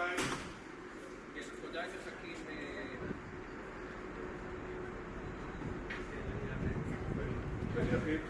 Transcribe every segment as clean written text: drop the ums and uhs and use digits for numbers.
צהריים. יש תודה איזה חכים. בן יחיד.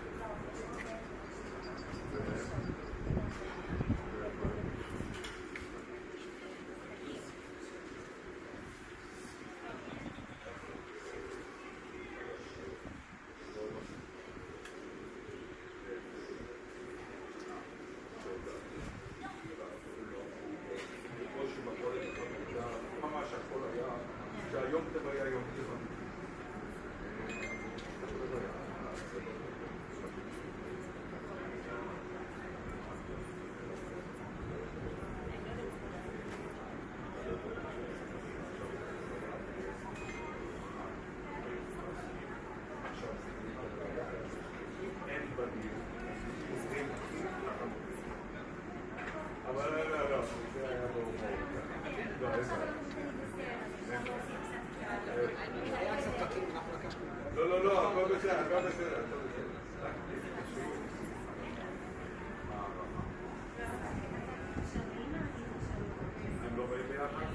ממש הכל היה, שהיום טבע היה יום טבע. אין בדיוק, עוזרים אבל לא, זה היה בו לא, איזה לא, הכל בסדר, הכל בסדר הם לא באים ביחד?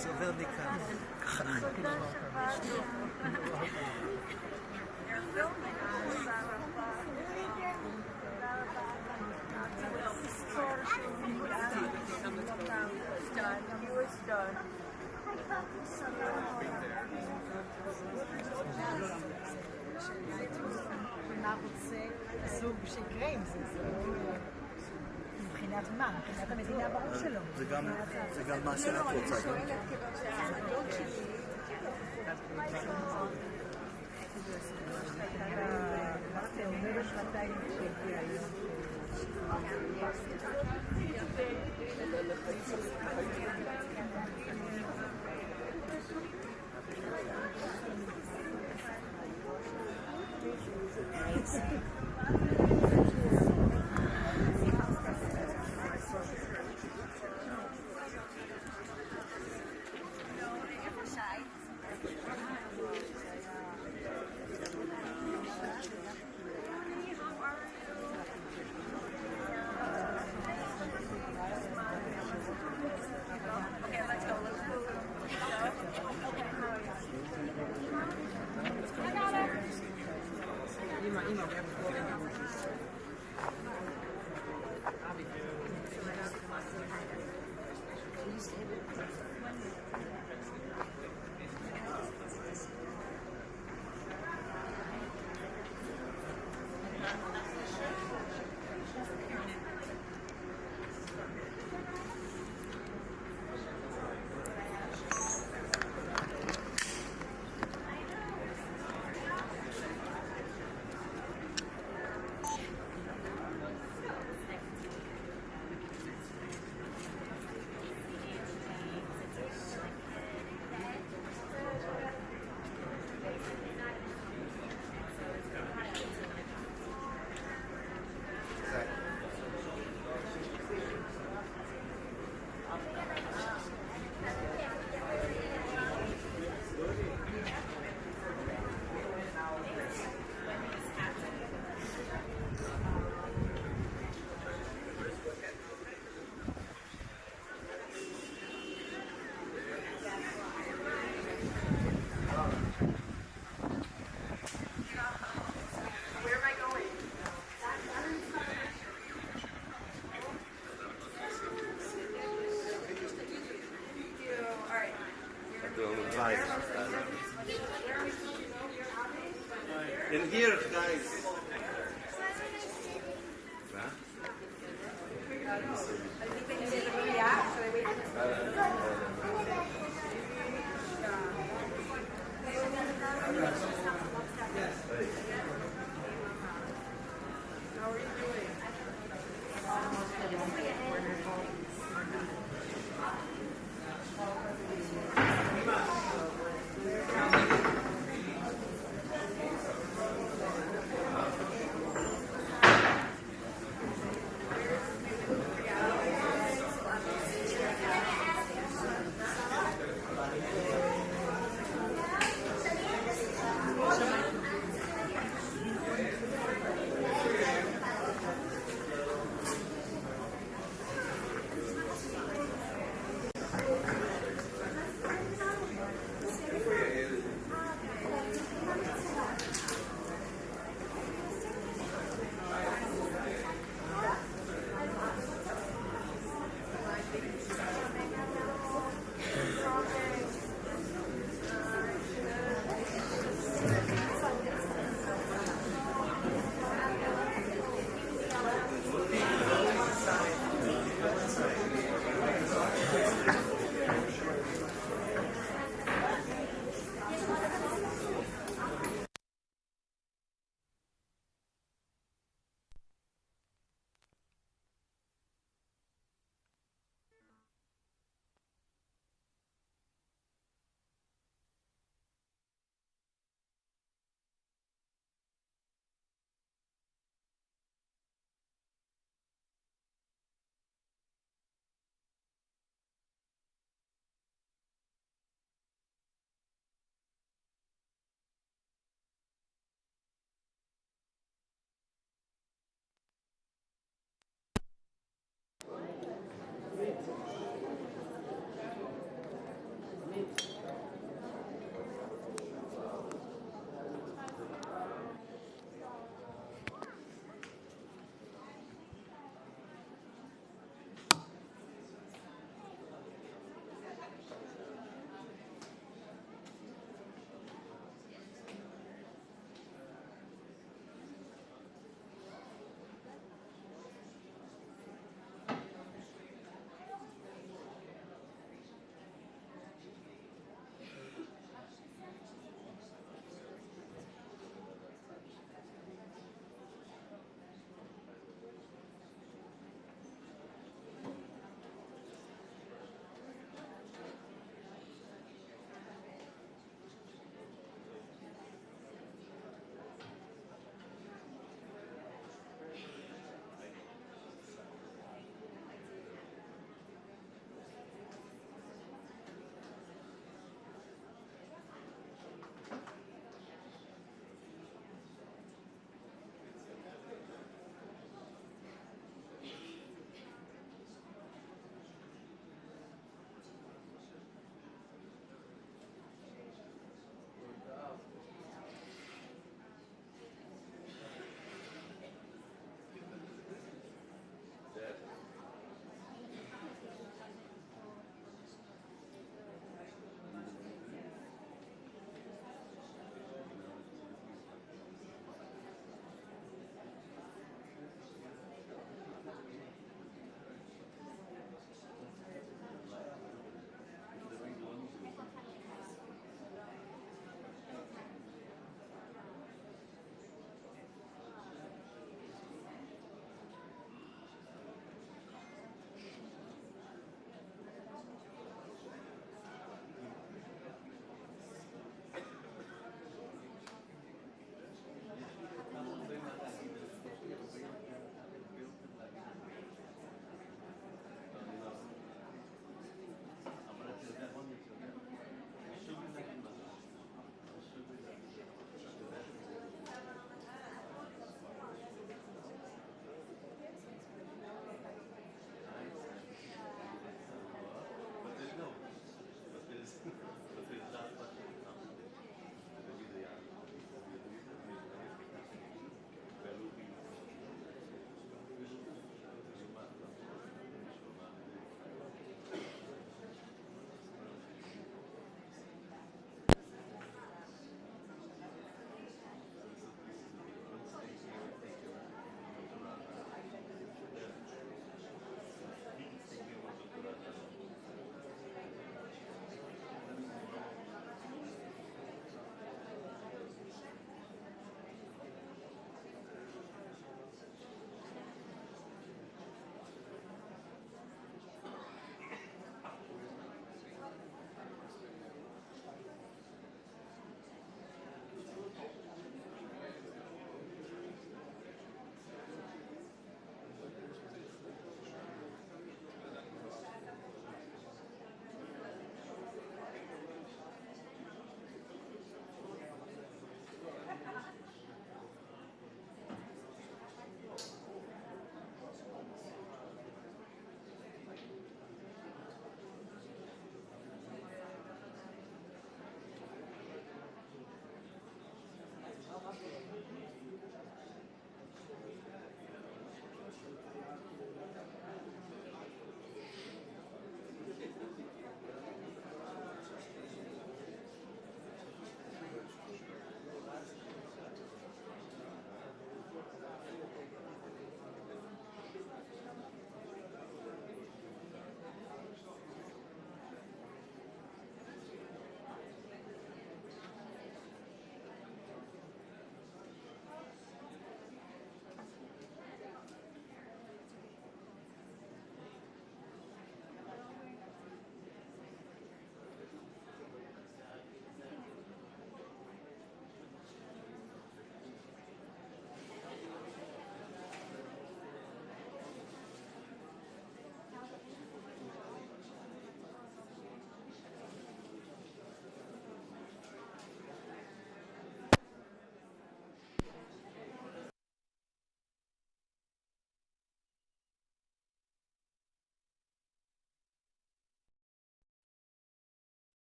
זה עובר מכאן. תודה שבאתם. מה רוצה זוג שיקרה עם זה? מבחינת מה? מבחינת המדינה ברור שלו. זה גם מה שאת רוצה.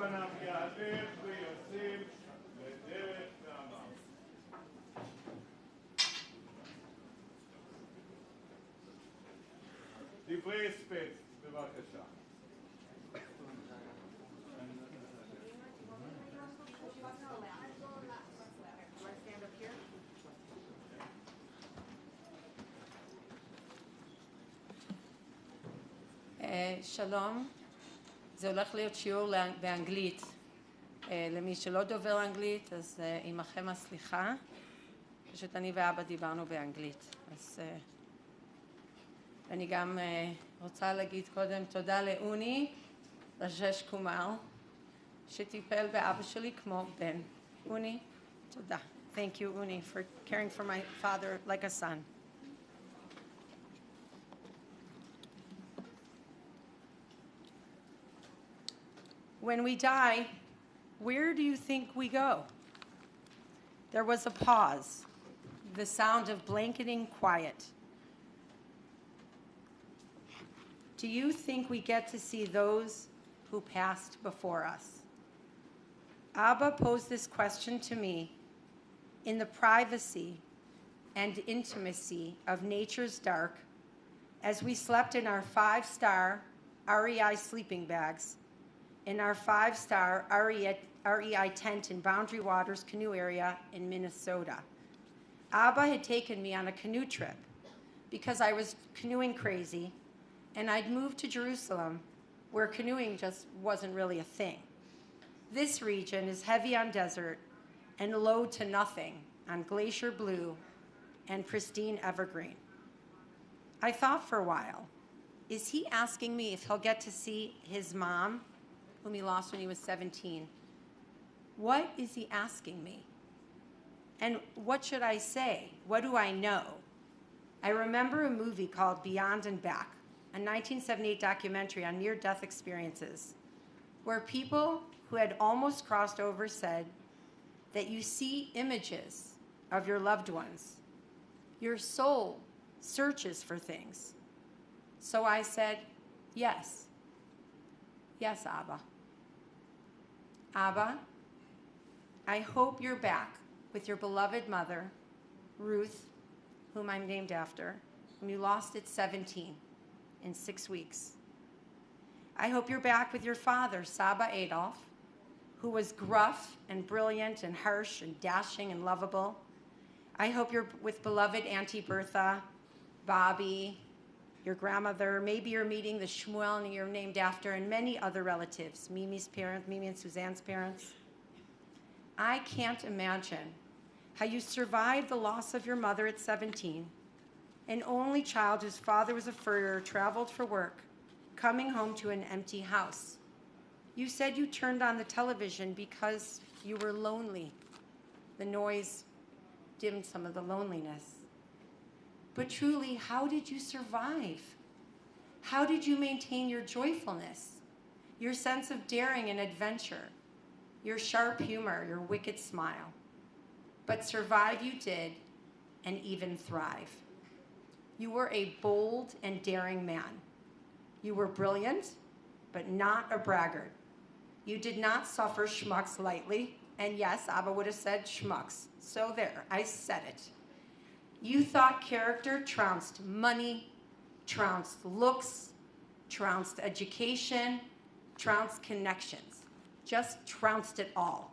פניו יהלך ויוצאים לדרך ואמר. דברי הספד, בבקשה. שלום, זה הולך להיות שיעור באנגלית. למי שלא דובר אנגלית, אז עמכם הסליחה. פשוט אני ואבא דיברנו באנגלית. אז אני גם רוצה להגיד קודם תודה לאוני, לג'ש קומל, שטיפל באבא שלי כמו בן. אוני, תודה. Thank you, Uni, for caring for my father like a son. When we die, where do you think we go? There was a pause, the sound of blanketing quiet. Do you think we get to see those who passed before us? Abba posed this question to me in the privacy and intimacy of nature's dark as we slept in our 5-star REI sleeping bags in our 5-star REI tent in Boundary Waters canoe area in Minnesota. Abba had taken me on a canoe trip because I was canoeing crazy, and I'd moved to Jerusalem where canoeing just wasn't really a thing. This region is heavy on desert and low to nothing on glacier blue and pristine evergreen. I thought for a while, is he asking me if he'll get to see his mom, whom he lost when he was 17? What is he asking me? And what should I say? What do I know? I remember a movie called Beyond and Back, a 1978 documentary on near-death experiences, where people who had almost crossed over said that you see images of your loved ones. Your soul searches for things. So I said, yes. Yes, Abba. Abba, I hope you're back with your beloved mother, Ruth, whom I'm named after, whom you lost at 17 in 6 weeks. I hope you're back with your father, Saba Adolf, who was gruff and brilliant and harsh and dashing and lovable. I hope you're with beloved Auntie Bertha, Bobby, your grandmother. Maybe you're meeting the Shmuel and you're named after, and many other relatives, Mimi's parents, Mimi and Suzanne's parents. I can't imagine how you survived the loss of your mother at 17, an only child whose father was a furrier, traveled for work, coming home to an empty house. You said you turned on the television because you were lonely. The noise dimmed some of the loneliness. But truly, how did you survive? How did you maintain your joyfulness, your sense of daring and adventure, your sharp humor, your wicked smile? But survive you did, and even thrive. You were a bold and daring man. You were brilliant, but not a braggart. You did not suffer schmucks lightly, and yes, Abba would have said schmucks. So there, I said it. You thought character trounced money, trounced looks, trounced education, trounced connections. Just trounced it all.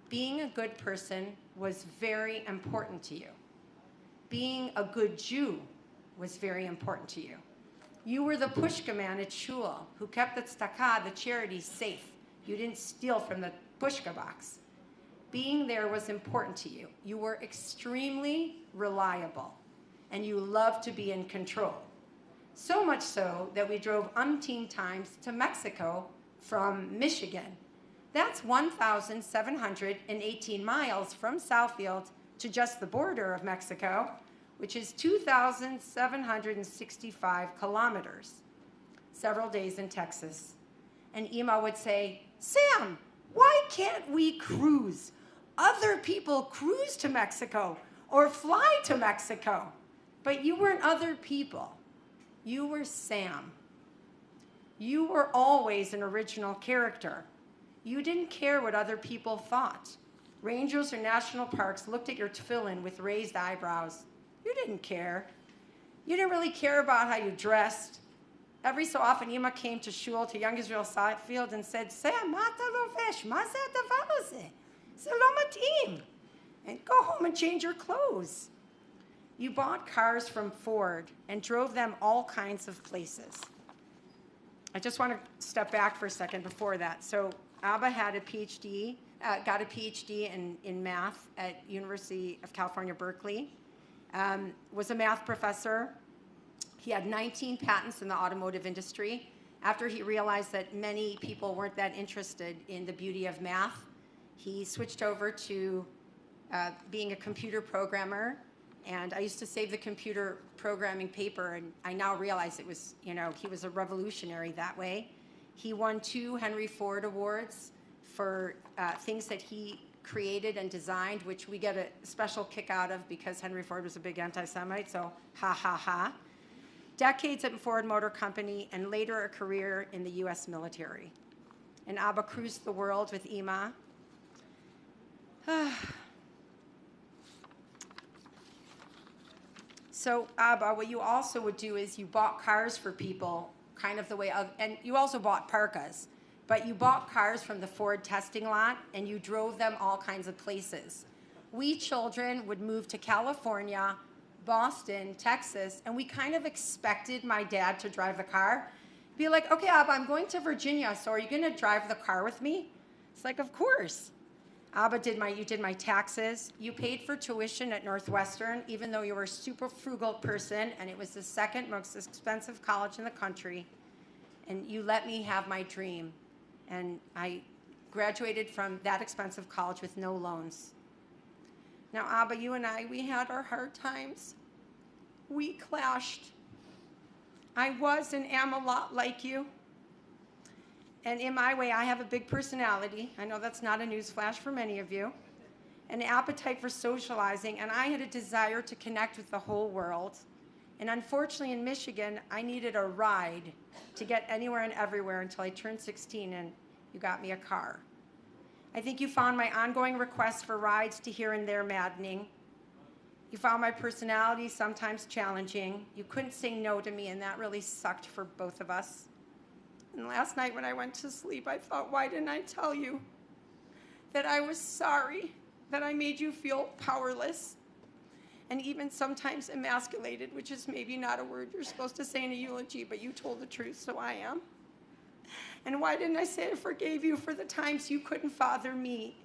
Being a good person was very important to you. Being a good Jew was very important to you. You were the pushka man at shul who kept the tzedakah, the charity, safe. You didn't steal from the pushka box. Being there was important to you. You were extremely reliable, and you loved to be in control. So much so that we drove umpteen times to Mexico from Michigan. That's 1,718 miles from Southfield to just the border of Mexico, which is 2,765 kilometers. Several days in Texas. And Ima would say, Sam, why can't we cruise? Other people cruise to Mexico or fly to Mexico. But you weren't other people. You were Sam. You were always an original character. You didn't care what other people thought. Rangers or national parks looked at your tefillin with raised eyebrows. You didn't care. You didn't really care about how you dressed. Every so often, Ima came to shul, to Young Israel Field, and said, "Say, ma אתה לובש? מה זה הדבר הזה? זה לא מתאים." And go home and change your clothes. You bought cars from Ford and drove them all kinds of places. I just want to step back for a second before that. So Abba had a PhD, got a PhD in math at University of California, Berkeley, was a math professor. He had 19 patents in the automotive industry. After he realized that many people weren't that interested in the beauty of math, he switched over to being a computer programmer. And I used to save the computer programming paper, and I now realize it was, he was a revolutionary that way. He won 2 Henry Ford Awards for things that he created and designed, which we get a special kick out of because Henry Ford was a big anti-Semite, so ha, ha, ha. Decades at Ford Motor Company, and later a career in the U.S. military. And Abba cruised the world with Ima. So Abba, what you also would do is you bought cars for people, kind of the way of, and you also bought parkas, but you bought cars from the Ford testing lot and you drove them all kinds of places. We children would move to California, Boston, Texas, and we kind of expected my dad to drive the car. Be like, "Okay, Abba, I'm going to Virginia, so are you going to drive the car with me?" It's like, "Of course." Abba, you did my taxes. You paid for tuition at Northwestern, even though you were a super frugal person, and it was the second most expensive college in the country. And you let me have my dream. And I graduated from that expensive college with no loans. Now, Abba, you and I, we had our hard times. We clashed. I was and am a lot like you. And in my way, I have a big personality. I know that's not a newsflash for many of you. An appetite for socializing, and I had a desire to connect with the whole world. And unfortunately, in Michigan, I needed a ride to get anywhere and everywhere until I turned 16, and you got me a car. I think you found my ongoing requests for rides to here and there maddening. You found my personality sometimes challenging. You couldn't say no to me, and that really sucked for both of us. And last night when I went to sleep, I thought, why didn't I tell you that I was sorry, that I made you feel powerless, and even sometimes emasculated, which is maybe not a word you're supposed to say in a eulogy, but you told the truth, so I am. And why didn't I say I forgave you for the times you couldn't father me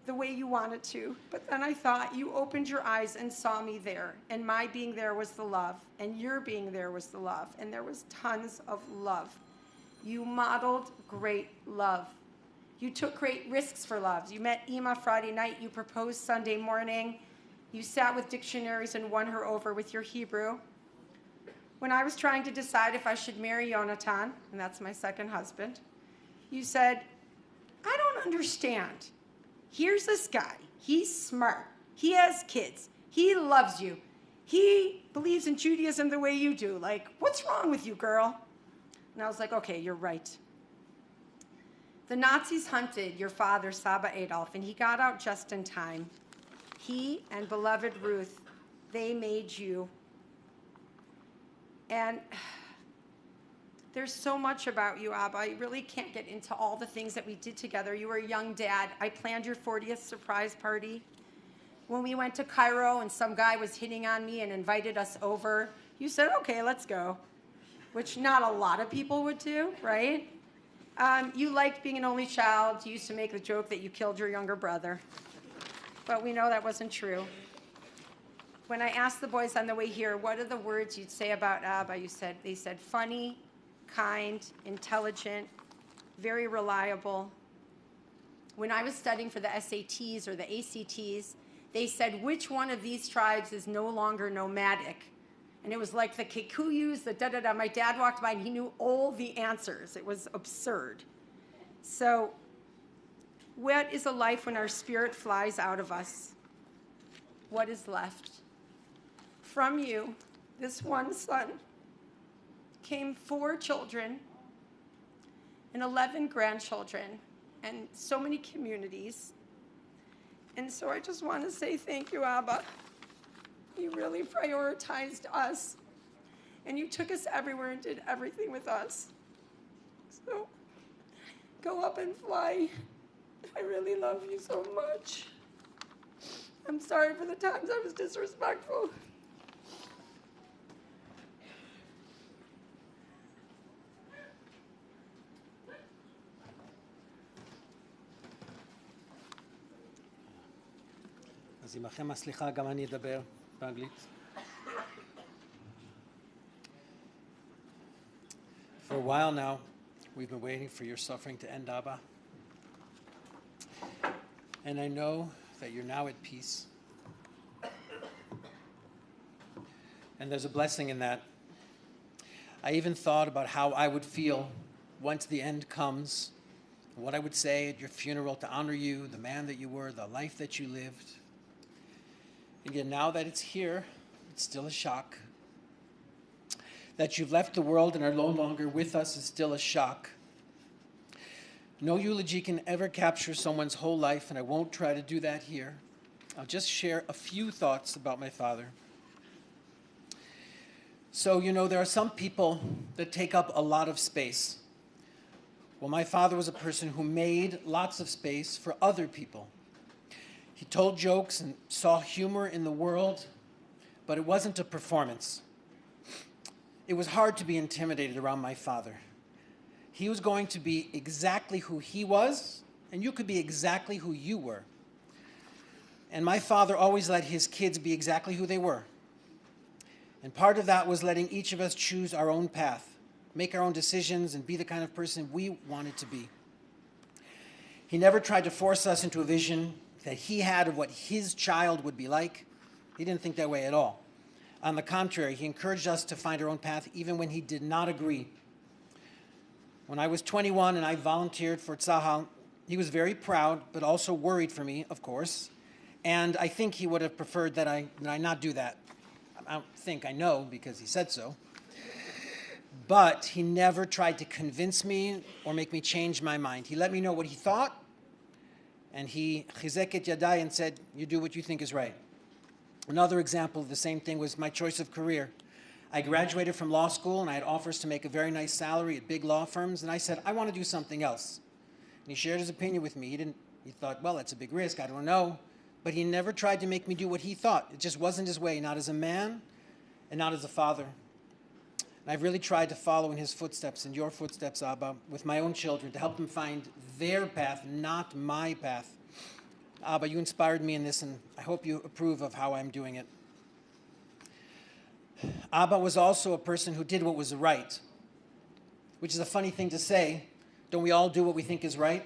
the way you wanted to? But then I thought you opened your eyes and saw me there, and my being there was the love, and your being there was the love, and there was tons of love. You modeled great love. You took great risks for love. You met Ima Friday night, you proposed Sunday morning, you sat with dictionaries and won her over with your Hebrew. When I was trying to decide if I should marry Yonatan, and that's my second husband, you said, I don't understand. Here's this guy. He's smart. He has kids. He loves you. He believes in Judaism the way you do. Like, what's wrong with you, girl? And I was like, okay, you're right. The Nazis hunted your father, Saba Adolf, and he got out just in time. He and beloved Ruth, they made you. And there's so much about you, Abba. I really can't get into all the things that we did together. You were a young dad. I planned your 40th surprise party. When we went to Cairo and some guy was hitting on me and invited us over, you said, okay, let's go, which not a lot of people would do, right? You liked being an only child. You used to make the joke that you killed your younger brother. But we know that wasn't true. When I asked the boys on the way here, what are the words you'd say about Abba? They said funny, kind, intelligent, very reliable. When I was studying for the SATs or the ACTs, they said, which one of these tribes is no longer nomadic? And it was like the Kikuyus, the da-da-da. My dad walked by and he knew all the answers. It was absurd. So what is a life when our spirit flies out of us? What is left? From you, this one son, came 4 children and 11 grandchildren and so many communities. And so I just want to say thank you, Abba. You really prioritized us, and you took us everywhere and did everything with us. So go up and fly. I really love you so much. I'm sorry for the times I was disrespectful. אז עמכם הסליחה, גם אני אדבר באנגלית. For a while now, we've been waiting for your suffering to end, Abba. And I know that you're now at peace. And there's a blessing in that. I even thought about how I would feel once the end comes, what I would say at your funeral to honor you, the man that you were, the life that you lived. And yet now that it's here, it's still a shock. That you've left the world and are no longer with us is still a shock. No eulogy can ever capture someone's whole life, and I won't try to do that here. I'll just share a few thoughts about my father. So, there are some people that take up a lot of space. Well, my father was a person who made lots of space for other people. He told jokes and saw humor in the world, but it wasn't a performance. It was hard to be intimidated around my father. He was going to be exactly who he was, and you could be exactly who you were. And my father always let his kids be exactly who they were. And part of that was letting each of us choose our own path, make our own decisions, and be the kind of person we wanted to be. He never tried to force us into a vision that he had of what his child would be like. He didn't think that way at all. On the contrary, he encouraged us to find our own path even when he did not agree. When I was 21 and I volunteered for Tzahal, he was very proud, but also worried for me, of course. And I think he would have preferred that I not do that. I don't think, I know, because he said so. But he never tried to convince me or make me change my mind. He let me know what he thought, and he chizek et yadai and said, you do what you think is right. Another example of the same thing was my choice of career. I graduated from law school, and I had offers to make a very nice salary at big law firms, and I said, I want to do something else. And he shared his opinion with me. He thought, well, that's a big risk, I don't know. But he never tried to make me do what he thought. It just wasn't his way, not as a man and not as a father. And I've really tried to follow in his footsteps, in your footsteps, Abba, with my own children, to help them find their path, not my path. Abba, you inspired me in this, and I hope you approve of how I'm doing it. Abba was also a person who did what was right, which is a funny thing to say. Don't we all do what we think is right?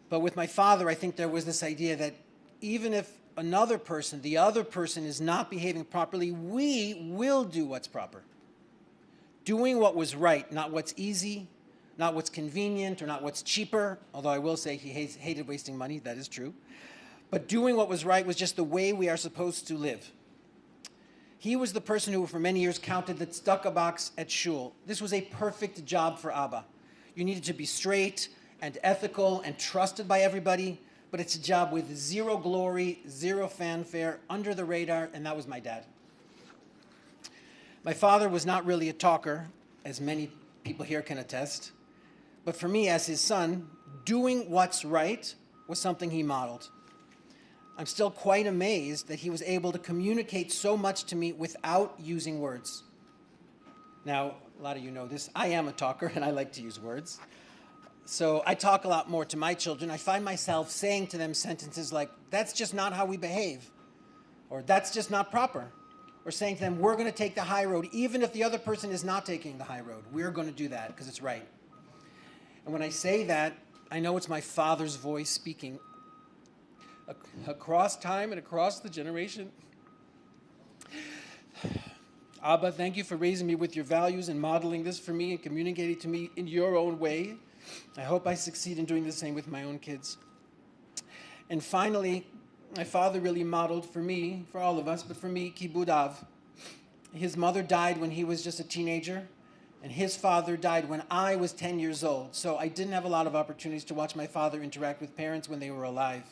But with my father, I think there was this idea that even if another person, the other person, is not behaving properly, we will do what's proper. Doing what was right, not what's easy, not what's convenient, or not what's cheaper, although I will say he hated wasting money, that is true. But doing what was right was just the way we are supposed to live. He was the person who for many years counted the tzedakah box at shul. This was a perfect job for Abba. You needed to be straight and ethical and trusted by everybody, but it's a job with zero glory, zero fanfare, under the radar, and that was my dad. My father was not really a talker, as many people here can attest, but for me as his son, doing what's right was something he modeled. I'm still quite amazed that he was able to communicate so much to me without using words. Now, a lot of you know this, I am a talker and I like to use words. So I talk a lot more to my children. I find myself saying to them sentences like, that's just not how we behave, or that's just not proper, or saying to them, we're going to take the high road, even if the other person is not taking the high road. We're going to do that because it's right. And when I say that, I know it's my father's voice speaking across time and across the generation. Abba, thank you for raising me with your values and modeling this for me and communicating to me in your own way. I hope I succeed in doing the same with my own kids. And finally, my father really modeled for me, for all of us, but for me, kibud av. His mother died when he was just a teenager, And his father died when I was 10 years old, so I didn't have a lot of opportunities to watch my father interact with parents when they were alive.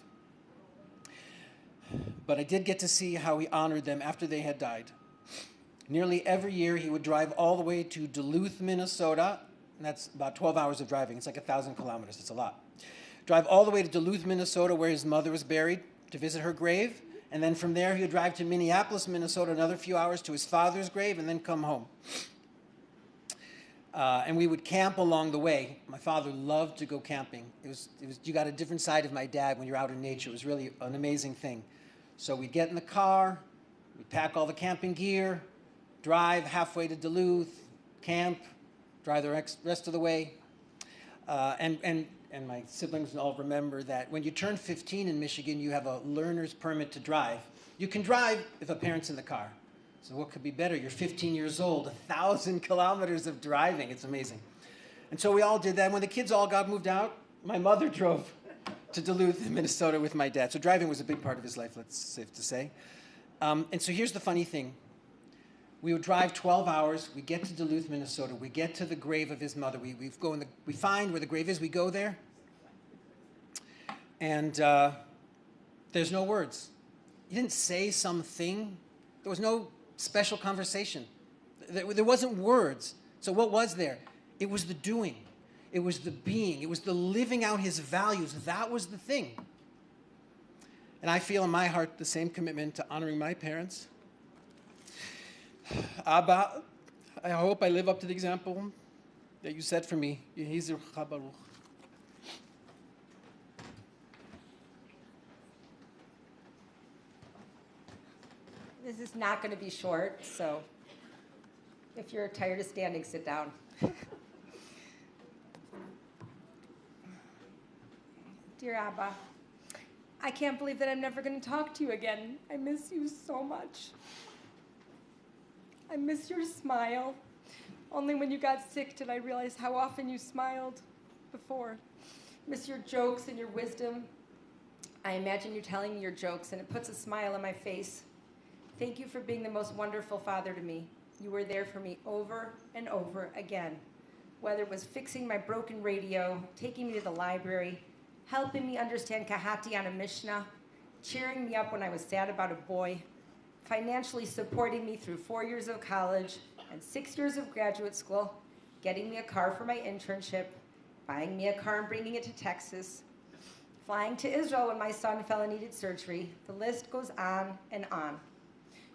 But I did get to see how he honored them after they had died. Nearly every year, he would drive all the way to Duluth, Minnesota, and that's about 12 hours of driving. It's like 1,000 kilometers. It's a lot. Drive all the way to Duluth, Minnesota, where his mother was buried, to visit her grave. And then from there, he would drive to Minneapolis, Minnesota, another few hours to his father's grave, and then come home. And we would camp along the way. My father loved to go camping. You got a different side of my dad when you're out in nature. It was really an amazing thing. So we'd get in the car, we'd pack all the camping gear, drive halfway to Duluth, camp, drive the rest of the way. And my siblings all remember that when you turn 15 in Michigan, you have a learner's permit to drive. You can drive if a parent's in the car. So what could be better? You're 15 years old, 1,000 kilometers of driving. It's amazing. And so we all did that. When the kids all got moved out, my mother drove to Duluth, Minnesota with my dad. So driving was a big part of his life, that's safe to say. And so here's the funny thing. We would drive 12 hours. We get to Duluth, Minnesota. We get to the grave of his mother. We find where the grave is. We go there. And there's no words. You didn't say something. There was no special conversation. There wasn't words. So what was there? It was the doing. It was the being. It was the living out his values. That was the thing. And I feel in my heart the same commitment to honoring my parents. Abba, I hope I live up to the example that you set for me. Yehi zivcha baruch. This is not going to be short, so if you're tired of standing, sit down. Dear Abba, I can't believe that I'm never going to talk to you again. I miss you so much. I miss your smile. Only when you got sick did I realize how often you smiled before. Miss your jokes and your wisdom. I imagine you telling me your jokes, and it puts a smile on my face. Thank you for being the most wonderful father to me. You were there for me over and over again. Whether it was fixing my broken radio, taking me to the library, helping me understand Kahati on a Mishnah, cheering me up when I was sad about a boy, financially supporting me through 4 years of college and 6 years of graduate school, getting me a car for my internship, buying me a car and bringing it to Texas, flying to Israel when my son fell and needed surgery. The list goes on and on.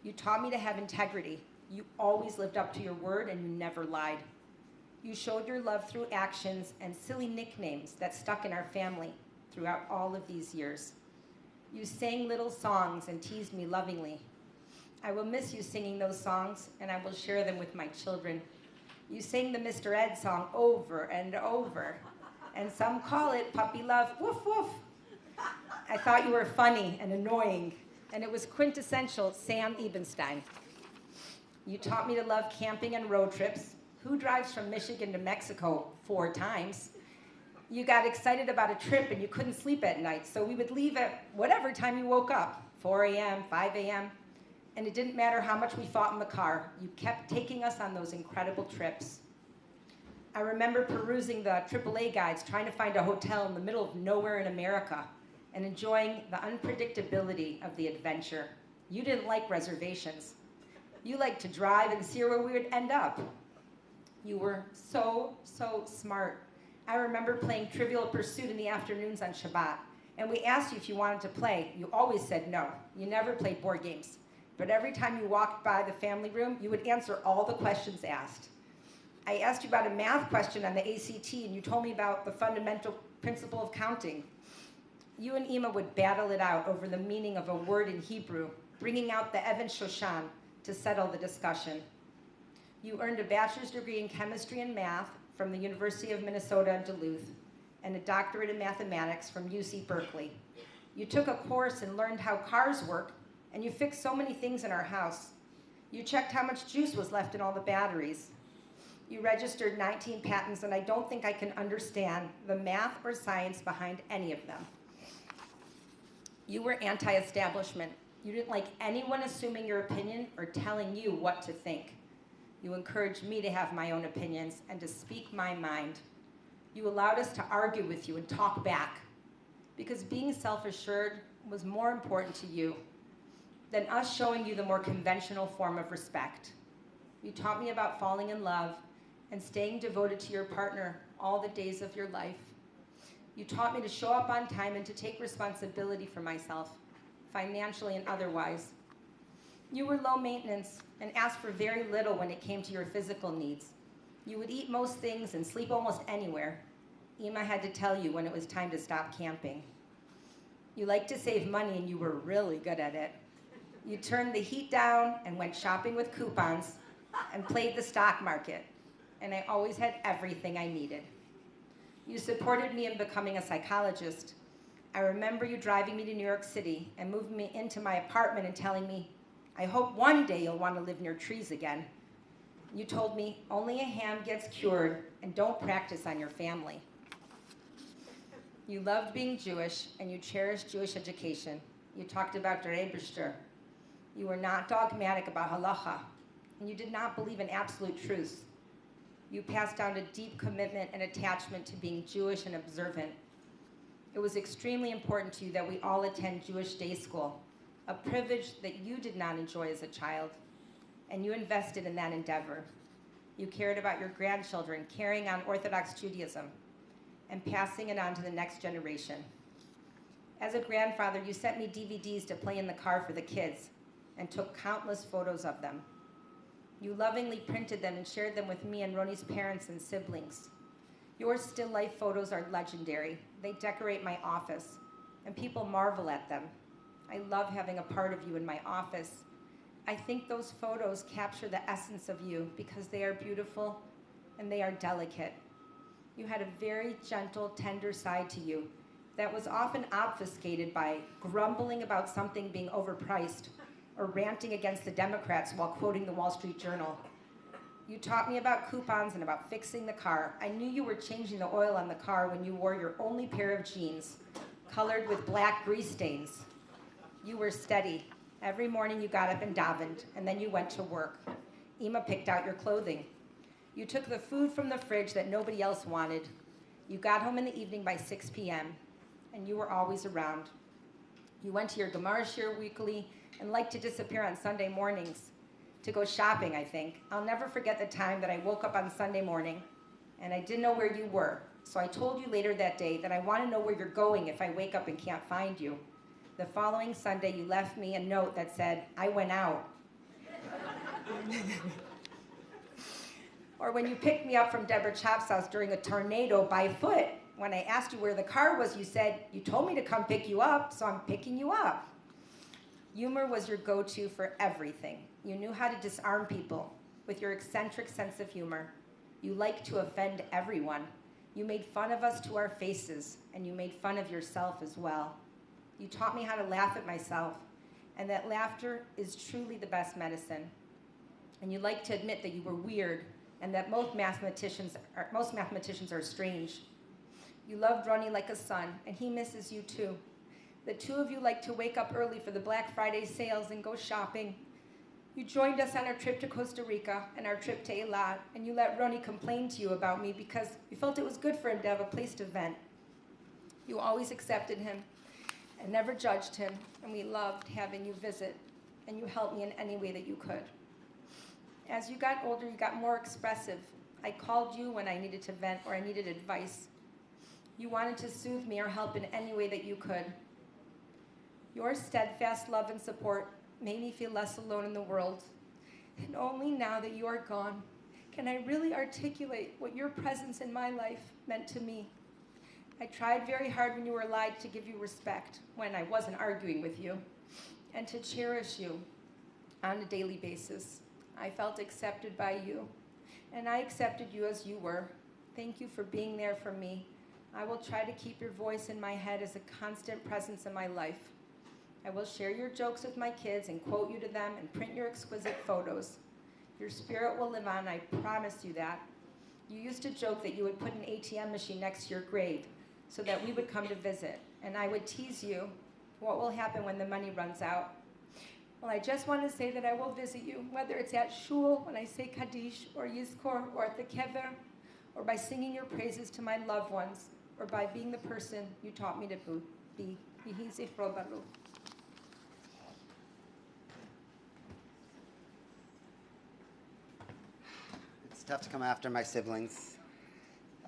You taught me to have integrity. You always lived up to your word and you never lied. You showed your love through actions and silly nicknames that stuck in our family throughout all of these years. You sang little songs and teased me lovingly. I will miss you singing those songs, and I will share them with my children. You sang the Mr. Ed song over and over, and some call it puppy love, woof woof. I thought you were funny and annoying, and it was quintessential Sam Ebenstein. You taught me to love camping and road trips. Who drives from Michigan to Mexico 4 times? You got excited about a trip and you couldn't sleep at night, so we would leave at whatever time you woke up, 4 a.m., 5 a.m., and it didn't matter how much we fought in the car. You kept taking us on those incredible trips. I remember perusing the AAA guides, trying to find a hotel in the middle of nowhere in America, and enjoying the unpredictability of the adventure. You didn't like reservations. You liked to drive and see where we would end up. You were so, so smart. I remember playing Trivial Pursuit in the afternoons on Shabbat, and we asked you if you wanted to play. You always said no. You never played board games. But every time you walked by the family room, you would answer all the questions asked. I asked you about a math question on the ACT, and you told me about the fundamental principle of counting. You and Ima would battle it out over the meaning of a word in Hebrew, bringing out the Evan Shoshan to settle the discussion. You earned a bachelor's degree in chemistry and math from the University of Minnesota in Duluth, and a doctorate in mathematics from UC Berkeley. You took a course and learned how cars work, and you fixed so many things in our house. You checked how much juice was left in all the batteries. You registered 19 patents, and I don't think I can understand the math or science behind any of them. You were anti-establishment. You didn't like anyone assuming your opinion or telling you what to think. You encouraged me to have my own opinions and to speak my mind. You allowed us to argue with you and talk back, because being self-assured was more important to you than us showing you the more conventional form of respect. You taught me about falling in love and staying devoted to your partner all the days of your life. You taught me to show up on time and to take responsibility for myself, financially and otherwise. You were low maintenance and asked for very little when it came to your physical needs. You would eat most things and sleep almost anywhere. Ima had to tell you when it was time to stop camping. You liked to save money and you were really good at it. You turned the heat down and went shopping with coupons and played the stock market. And I always had everything I needed. You supported me in becoming a psychologist. I remember you driving me to New York City and moving me into my apartment and telling me, I hope one day you'll want to live near trees again. You told me only a ham gets cured and don't practice on your family. You loved being Jewish and you cherished Jewish education. You talked about der Eibishter. You were not dogmatic about halacha, and you did not believe in absolute truths. You passed down a deep commitment and attachment to being Jewish and observant. It was extremely important to you that we all attend Jewish day school, a privilege that you did not enjoy as a child, and you invested in that endeavor. You cared about your grandchildren, carrying on Orthodox Judaism, and passing it on to the next generation. As a grandfather, you sent me DVDs to play in the car for the kids, and took countless photos of them. You lovingly printed them and shared them with me and Roni's parents and siblings. Your still life photos are legendary. They decorate my office, and people marvel at them. I love having a part of you in my office. I think those photos capture the essence of you because they are beautiful and they are delicate. You had a very gentle, tender side to you that was often obfuscated by grumbling about something being overpriced or ranting against the Democrats while quoting the Wall Street Journal. You taught me about coupons and about fixing the car. I knew you were changing the oil on the car when you wore your only pair of jeans, colored with black grease stains. You were steady. Every morning you got up and davened, and then you went to work. Ima picked out your clothing. You took the food from the fridge that nobody else wanted. You got home in the evening by 6 p.m., and you were always around. You went to your Gemara shir weekly and liked to disappear on Sunday mornings to go shopping, I think. I'll never forget the time that I woke up on Sunday morning and I didn't know where you were. So I told you later that day that I want to know where you're going if I wake up and can't find you. The following Sunday, you left me a note that said, I went out. Or when you picked me up from Deborah Chop's house during a tornado by foot, when I asked you where the car was, you said, you told me to come pick you up, so I'm picking you up. Humor was your go-to for everything. You knew how to disarm people with your eccentric sense of humor. You liked to offend everyone. You made fun of us to our faces, and you made fun of yourself as well. You taught me how to laugh at myself, and that laughter is truly the best medicine. And you liked to admit that you were weird, and that most mathematicians are strange. You loved Ronnie like a son, and he misses you too. The two of you like to wake up early for the Black Friday sales and go shopping. You joined us on our trip to Costa Rica and our trip to Eilat, and you let Ronnie complain to you about me because you felt it was good for him to have a place to vent. You always accepted him and never judged him, and we loved having you visit, and you helped me in any way that you could. As you got older, you got more expressive. I called you when I needed to vent or I needed advice. You wanted to soothe me or help in any way that you could. Your steadfast love and support made me feel less alone in the world. And only now that you are gone can I really articulate what your presence in my life meant to me. I tried very hard when you were alive to give you respect when I wasn't arguing with you, and to cherish you on a daily basis. I felt accepted by you, and I accepted you as you were. Thank you for being there for me. I will try to keep your voice in my head as a constant presence in my life. I will share your jokes with my kids and quote you to them and print your exquisite photos. Your spirit will live on, I promise you that. You used to joke that you would put an ATM machine next to your grave so that we would come to visit, and I would tease you, what will happen when the money runs out? Well, I just want to say that I will visit you, whether it's at shul when I say Kaddish or Yizkor or at the Kever, or by singing your praises to my loved ones, or by being the person you taught me to be. Yehi zichro baruch. It's tough to come after my siblings.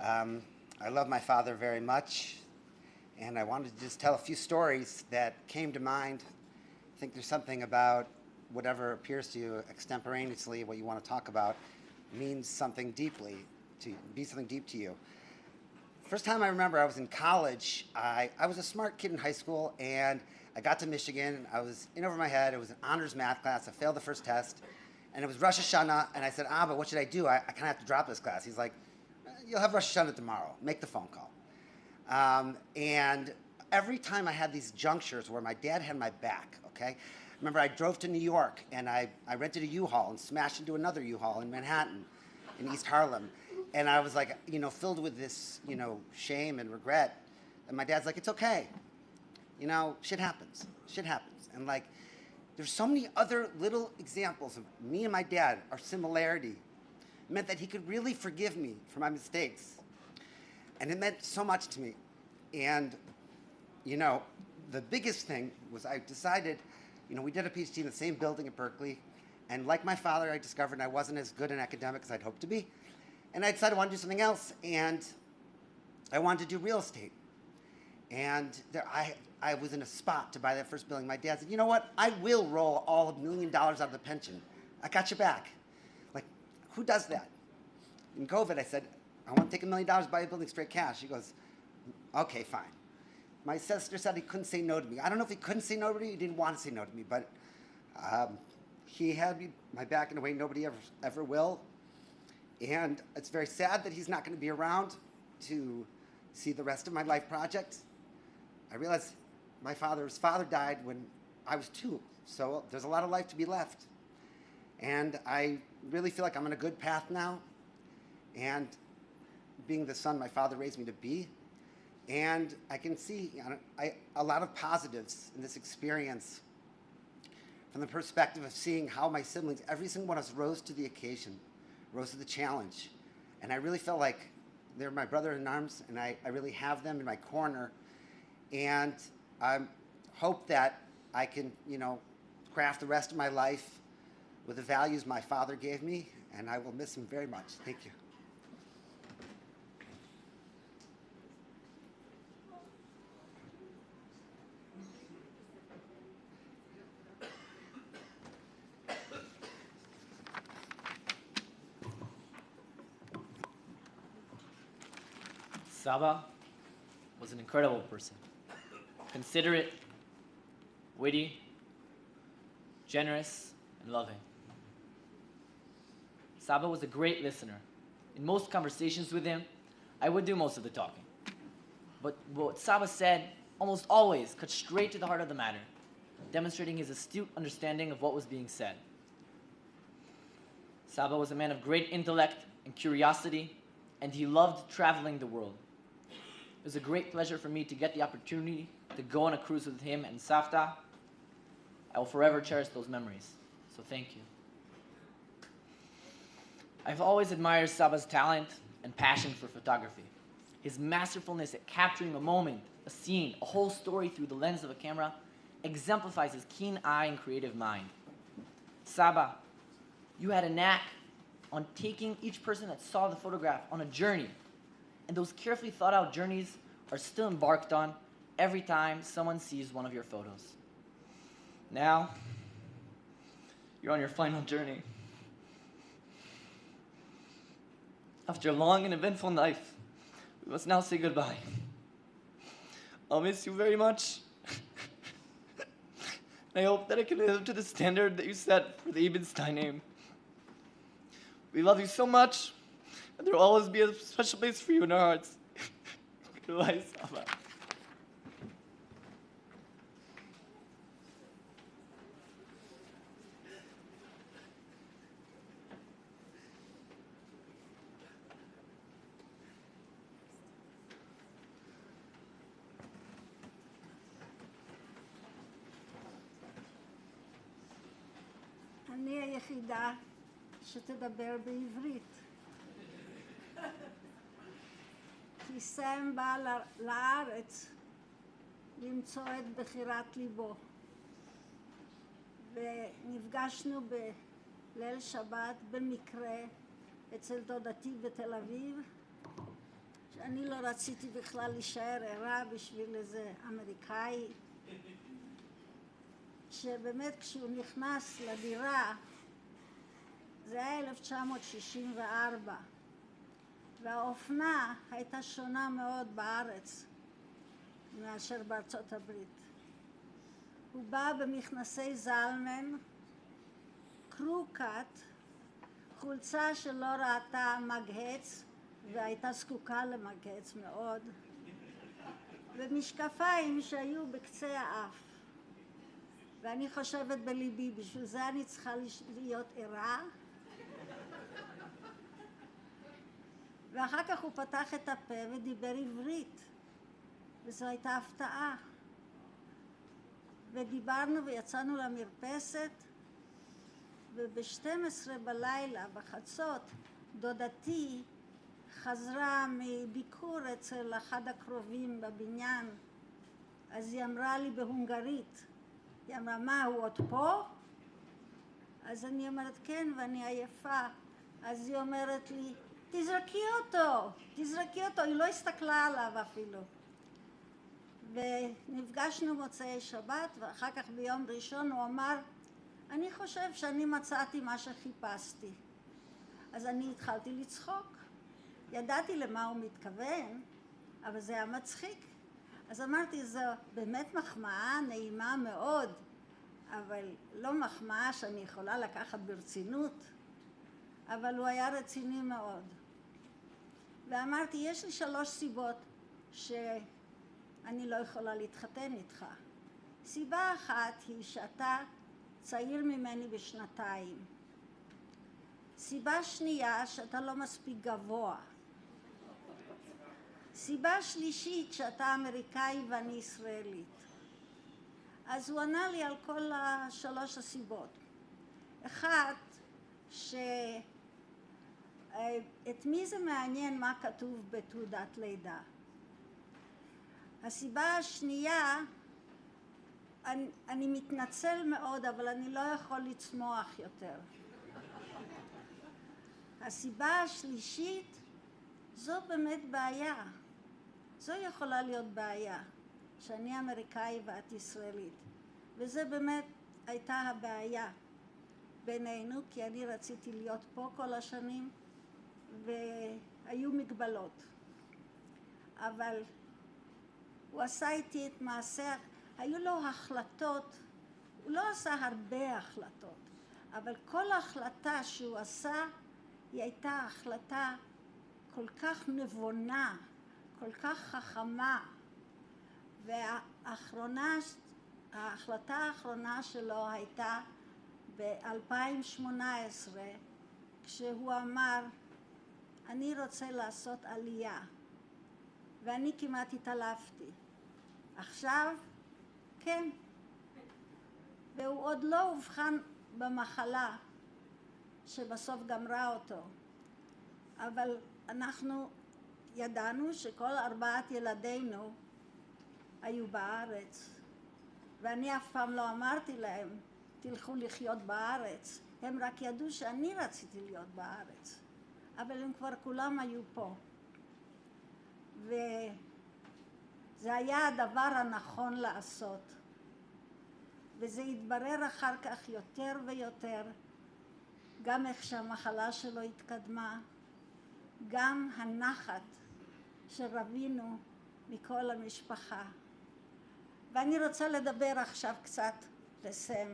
I love my father very much, and I wanted to just tell a few stories that came to mind. I think there's something about whatever appears to you extemporaneously, what you want to talk about, means something deeply, to be something deep to you. First time I remember I was in college, I was a smart kid in high school, and I got to Michigan. I was in over my head. It was an honors math class. I failed the first test, and it was Rosh Hashanah, and I said, Abba, what should I do? I kind of have to drop this class. He's like, you'll have Rosh Hashanah tomorrow. Make the phone call. And every time I had these junctures where my dad had my back, okay? Remember, I drove to New York, and I rented a U-Haul and smashed into another U-Haul in Manhattan, in East Harlem. And I was like, filled with this, shame and regret. And my dad's like, it's okay. Shit happens. Shit happens. And like, there's so many other little examples of me and my dad, our similarity. It meant that he could really forgive me for my mistakes. And it meant so much to me. And, the biggest thing was I decided, we did a PhD in the same building at Berkeley. And like my father, I discovered I wasn't as good an academic as I'd hoped to be. And I decided I wanted to do something else. And I wanted to do real estate. And I was in a spot to buy that first building. My dad said, you know what? I will roll all $1 million out of the pension. I got your back. Like, who does that? In COVID, I said, I want to take $1 million, buy a building straight cash. He goes, okay, fine. My sister said he couldn't say no to me. I don't know if he couldn't say no to me, he didn't want to say no to me, but he had my back in a way nobody ever will. And it's very sad that he's not going to be around to see the rest of my life project. I realized my father's father died when I was 2, so there's a lot of life to be left. And I really feel like I'm on a good path now, and being the son my father raised me to be. And I can see a lot of positives in this experience from the perspective of seeing how my siblings, every single one of us, rose to the occasion, rose to the challenge. And I really felt like they're my brother in arms, and I really have them in my corner. And I hope that I can, craft the rest of my life with the values my father gave me, and I will miss him very much. Thank you. Saba was an incredible person. Considerate, witty, generous, and loving. Saba was a great listener. In most conversations with him, I would do most of the talking. But what Saba said almost always cut straight to the heart of the matter, demonstrating his astute understanding of what was being said. Saba was a man of great intellect and curiosity, and he loved traveling the world. It was a great pleasure for me to get the opportunity to go on a cruise with him and Savta. I will forever cherish those memories, so thank you. I've always admired Saba's talent and passion for photography. His masterfulness at capturing a moment, a scene, a whole story through the lens of a camera exemplifies his keen eye and creative mind. Saba, you had a knack on taking each person that saw the photograph on a journey. And those carefully thought out journeys are still embarked on every time someone sees one of your photos. Now, you're on your final journey. After a long and eventful life, we must now say goodbye. I'll miss you very much. I hope that I can live up to the standard that you set for the Ebenstein name. We love you so much, and there will always be a special place for you in our hearts. Goodbye, Saba. אני היחידה שתדבר בעברית. כי סם בא לארץ למצוא את בחירת ליבו. ונפגשנו בליל שבת במקרה אצל דודתי בתל אביב, שאני לא רציתי בכלל להישאר ערה בשביל איזה אמריקאי, שבאמת כשהוא נכנס לדירה, זה היה 1964, והאופנה הייתה שונה מאוד בארץ מאשר בארצות הברית. הוא בא במכנסי זלמן, קרוקט, חולצה שלא ראתה מגהץ והייתה זקוקה למגהץ מאוד, ומשקפיים שהיו בקצה האף. ואני חושבת בליבי, בשביל זה אני צריכה להיות ערה. ואחר כך הוא פתח את הפה ודיבר עברית, וזו הייתה הפתעה. ודיברנו ויצאנו למרפסת, וב-12 בלילה, בחצות, דודתי חזרה מביקור אצל אחד הקרובים בבניין. אז היא אמרה לי בהונגרית, היא אמרה, מה, הוא עוד פה? אז אני אומרת, כן, ואני עייפה. אז היא אומרת לי, תזרקי אותו, תזרקי אותו. היא לא הסתכלה עליו אפילו. ונפגשנו מוצאי שבת, ואחר כך ביום ראשון הוא אמר, אני חושב שאני מצאתי מה שחיפשתי. אז אני התחלתי לצחוק. ידעתי למה הוא מתכוון, אבל זה היה מצחיק. אז אמרתי, זו באמת מחמאה נעימה מאוד, אבל לא מחמאה שאני יכולה לקחת ברצינות, אבל הוא היה רציני מאוד. ואמרתי, יש לי 3 סיבות שאני לא יכולה להתחתן איתך. סיבה אחת היא שאתה צעיר ממני ב2. סיבה שנייה, שאתה לא מספיק גבוה. סיבה שלישית, שאתה אמריקאי ואני ישראלית. אז הוא ענה לי על כל 3 הסיבות. אחת, את מי זה מעניין מה כתוב בתעודת לידה. הסיבה השנייה, אני מתנצל מאוד, אבל אני לא יכול לצמוח יותר. הסיבה השלישית, זו באמת בעיה. זו יכולה להיות בעיה, שאני אמריקאי ואת ישראלית. וזה באמת הייתה הבעיה בינינו, כי אני רציתי להיות פה כל השנים, והיו מגבלות. אבל הוא עשה איתי את מעשה, היו לו החלטות, הוא לא עשה הרבה החלטות, אבל כל החלטה שהוא עשה, היא הייתה החלטה כל כך נבונה, כל כך חכמה. ההחלטה האחרונה שלו הייתה ב-2018, כשהוא אמר, אני רוצה לעשות עלייה. ואני כמעט התעלפתי. עכשיו, כן. והוא עוד לא הובחן במחלה שבסוף גמרה אותו. אבל אנחנו ידענו שכל 4 ילדינו היו בארץ. ואני אף פעם לא אמרתי להם, תלכו לחיות בארץ. הם רק ידעו שאני רציתי להיות בארץ. אבל הם כבר כולם היו פה. וזה היה הדבר הנכון לעשות. וזה התברר אחר כך יותר ויותר, גם איך שהמחלה שלו התקדמה, גם הנחת שרבינו מכל המשפחה. ואני רוצה לדבר עכשיו קצת לסם.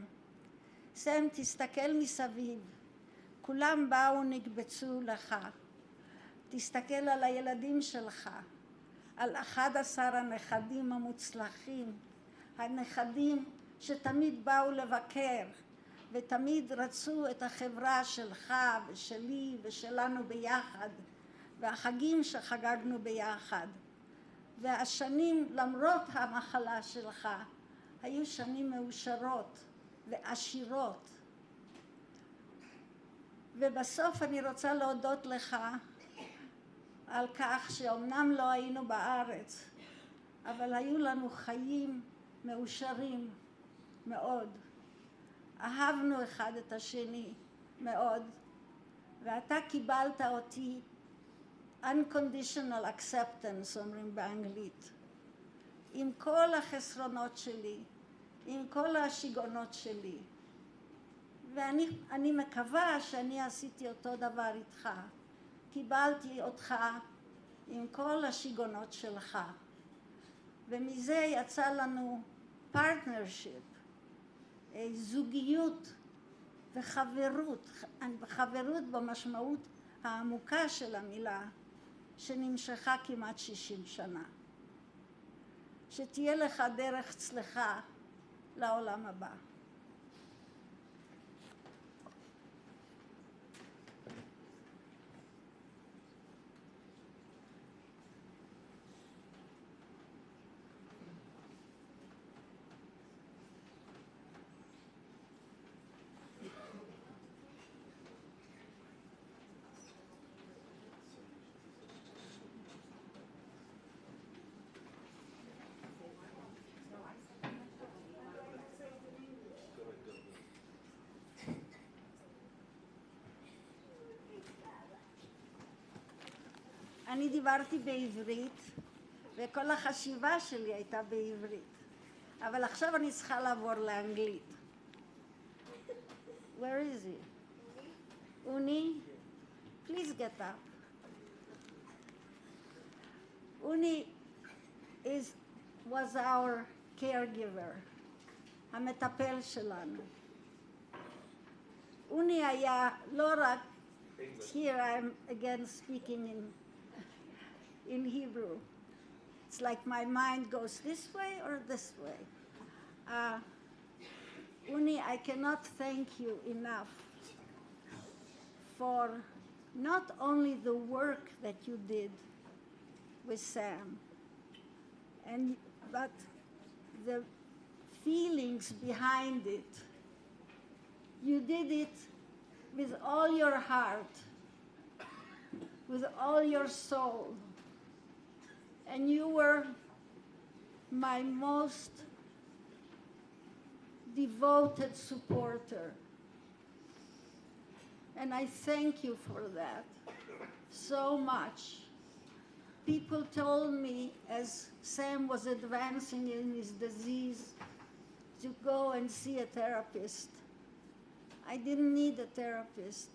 סם, תסתכל מסביב. כולם באו נקבצו לך. תסתכל על הילדים שלך, על 11 הנכדים המוצלחים, הנכדים שתמיד באו לבקר, ותמיד רצו את החברה שלך ושלי ושלנו ביחד, והחגים שחגגנו ביחד. והשנים, למרות המחלה שלך, היו שנים מאושרות ועשירות. ובסוף אני רוצה להודות לך על כך שאומנם לא היינו בארץ, אבל היו לנו חיים מאושרים מאוד. אהבנו אחד את השני מאוד, ואתה קיבלת אותי unconditional acceptance, אומרים באנגלית, עם כל החסרונות שלי, עם כל השיגעונות שלי. ואני מקווה שאני עשיתי אותו דבר איתך. קיבלתי אותך עם כל השיגעונות שלך. ומזה יצא לנו partnership, זוגיות וחברות, חברות במשמעות העמוקה של המילה, שנמשכה כמעט 60 שנה. שתהיה לך דרך צלחה לעולם הבא. אני דיברתי בעברית, וכל החשיבה שלי הייתה בעברית. אבל עכשיו אני צריכה לעבור לאנגלית. Where is he? Uni? Please get up. Uni was our caregiver, המטפל שלנו. אוני היה לא רק, here I'm again speaking in Hebrew. It's like my mind goes this way or this way. Uni, I cannot thank you enough for not only the work that you did with Sam, but the feelings behind it. You did it with all your heart, with all your soul. And you were my most devoted supporter. And I thank you for that so much. People told me as Sam was advancing in his disease to go and see a therapist. I didn't need a therapist.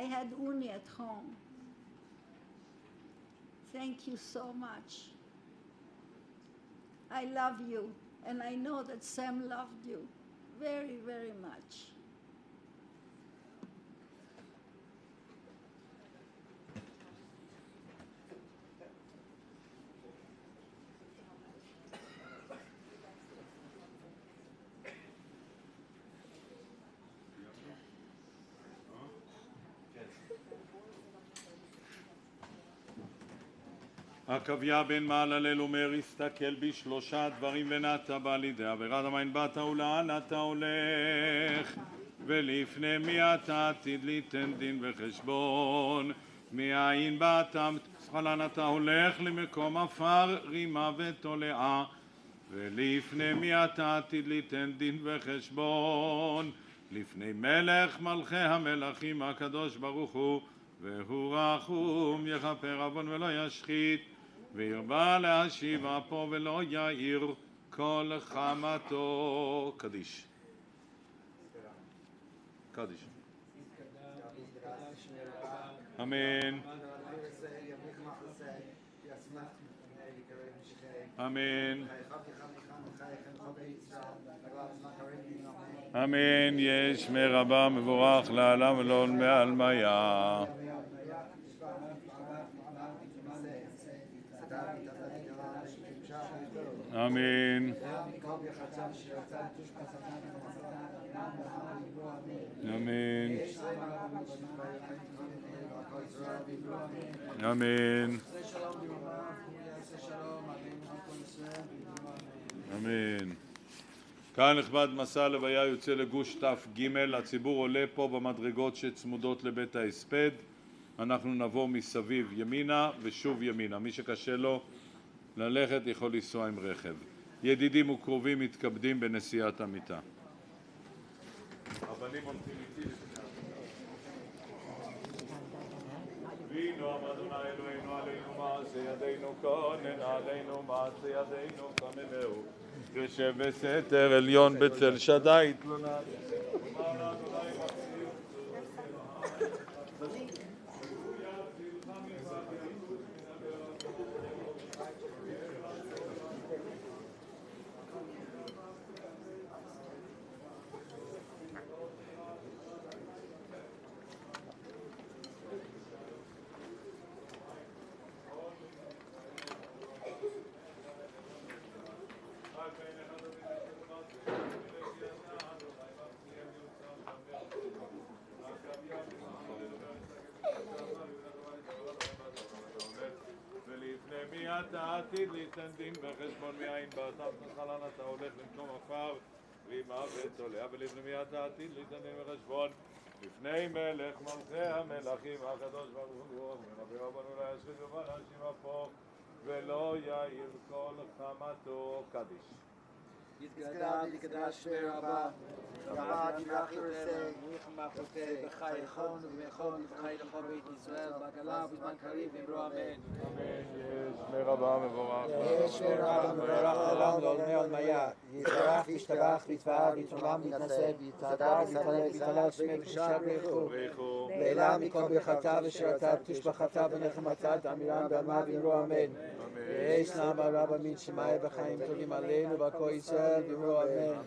I had Uni at home. Thank you so much. I love you, and I know that Sam loved you very, very much. עקביה בן מעללל אומר, הסתכל בשלושה דברים ונעת בא לידי עבירת המים באת ולאן אתה הולך, ולפני מי אתה עתיד ליתן דין וחשבון, מאין באת לאן אתה הולך, למקום עפר רימה ותולעה, ולפני מי אתה עתיד ליתן דין וחשבון, לפני מלך מלכי המלכים הקדוש ברוך הוא, והוא רחום יכפר עוון ולא ישחית, וירבה להשיב אפו ולא יאיר כל חמתו. קדיש. קדיש. אמן. אמן. אמן. יש מרבה מבורך לעולם ולעול מעל מיה. אמן. אמן. אמן. אמן. קהל נכבד, מסע הלוויה יוצא לגוש ת"ג. הציבור עולה פה במדרגות שצמודות לבית ההספד. אנחנו נבוא מסביב ימינה ושוב ימינה. מי שקשה לו ללכת יכול לנסוע עם רכב. ידידים וקרובים מתכבדים בנסיעת המיטה. הבנים עומדים איתי לפני וינו אדוני אלוהינו עלינו מעשה ידינו כונן עלינו מעשה ידינו כממהו יושב בסתר עליון בצל שדי תלונה אתה עתיד ליתן דין וחשבון מאין באת וחלן אתה הולך למקום עפר ומוות עולה ולפני מי אתה עתיד ליתן דין וחשבון לפני מלך מלכי המלכים הקדוש ברוך הוא ונביא רבנו לא ישחית ובאנשים אפו ולא יאיר כל חמתו קדיש יתגדל יקדש שמי רבה רבה תברך ירסה מלחמה חוטא בחי נכון ובמכון ובחי לכל בית ישראל בעגלה ובזמן קריב ואמרו אמן אמן. שמי רבה מבורך שמי רבה מבורך לעולם לעולמי עולמיה יתברך וישתבח ויתפאר ויתרומם ויתנשא ויתהדר ויתהלל שמי ושער ברכו לעילה מכל ברכתה ושירתה ותושבחתה ונחמתה תאמירם בעלמה ואמרו אמן. יש לעם הרב אמין שמאי בחיים טובים עלינו ועל כל ישראל ואמרו אמן.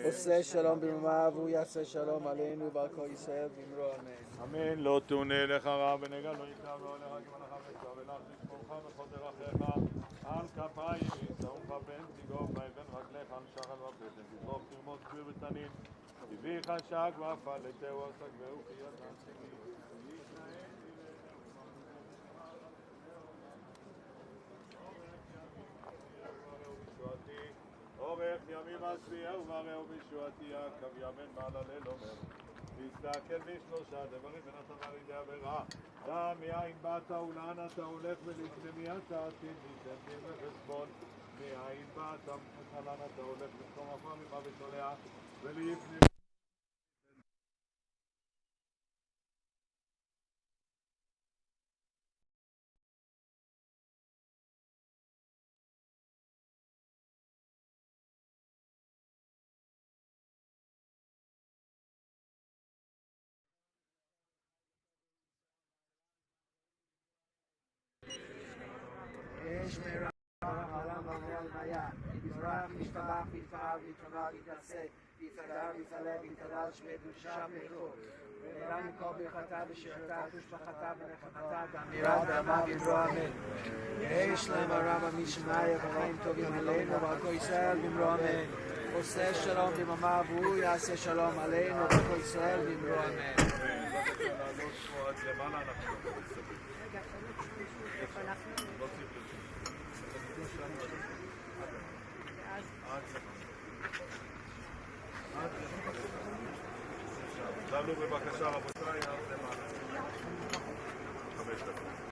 עושה שלום במרומיו והוא יעשה שלום עלינו ועל כל ישראל ואמרו אמן. אמן. לא תונה לך רע ונגע לא ייטב לא לך כמלאכה וצוע ולך לשמורך בכל דרכיך על כפיים יצאום בבן תיגוב באבן רגליך על שחל ופתן תזרוק תרמות כביר ותנין תביא חשק ואפל לתהו עסק והוא חיות נעשני אורך ימים עשבייה ומראהו בישועתי הקו ימן מעל הליל אומר תסתכל בשלושה דברים ונתנה לידי עבירה דע מאין באת ולאן אתה הולך ולפני מי אתה עתיד ליתן דין וחשבון מאין באת ולאן אתה הולך במקום עפר ממוות עולה ולפני שמי רבה העולם ועולמי עולמיה יתברך וישתבח ויתפאר ויתרומם ויתנשא ויתהדר ויתהלל ויתהלל שמי ושער ברכו ולעילה מכל ברכתה ושירתה ותושבחתה ונחמתה תאמירה בעלמה ואמרו אמן. יש להם הרב אמין שמאי בחיים טובים עלינו ועל כל ישראל ואמרו אמן. עושה שלום במרומיו והוא יעשה שלום עלינו ועל כל ישראל ואמרו אמן. דברו בבקשה רבותיי, עד למעלה. 5 דקות.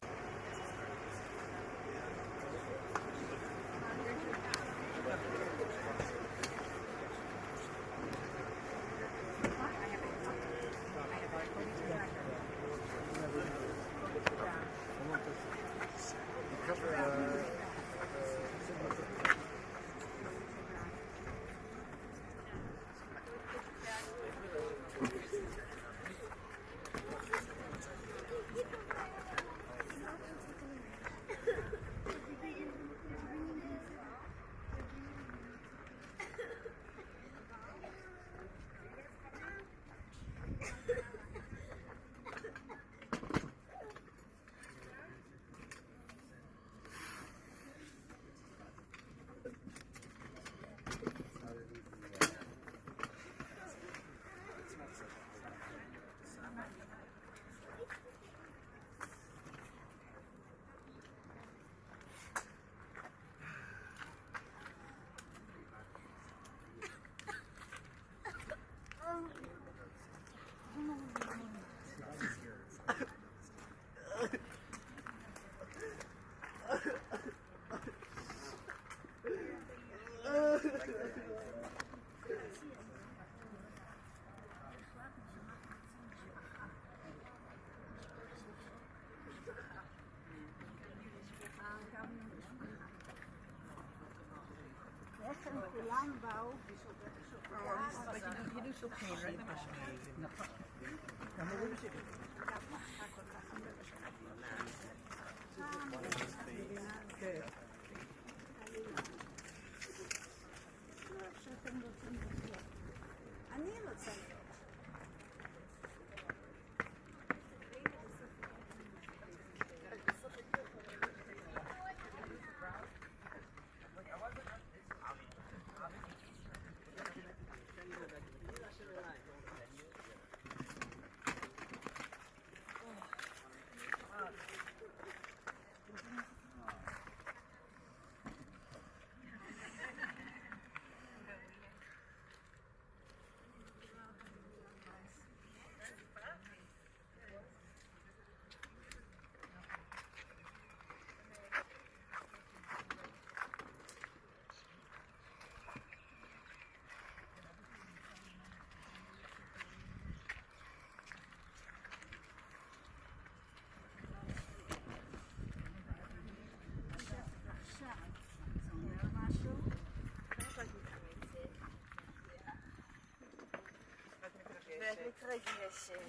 כולם באו. אני רוצה לראות. ואת מתרגשת.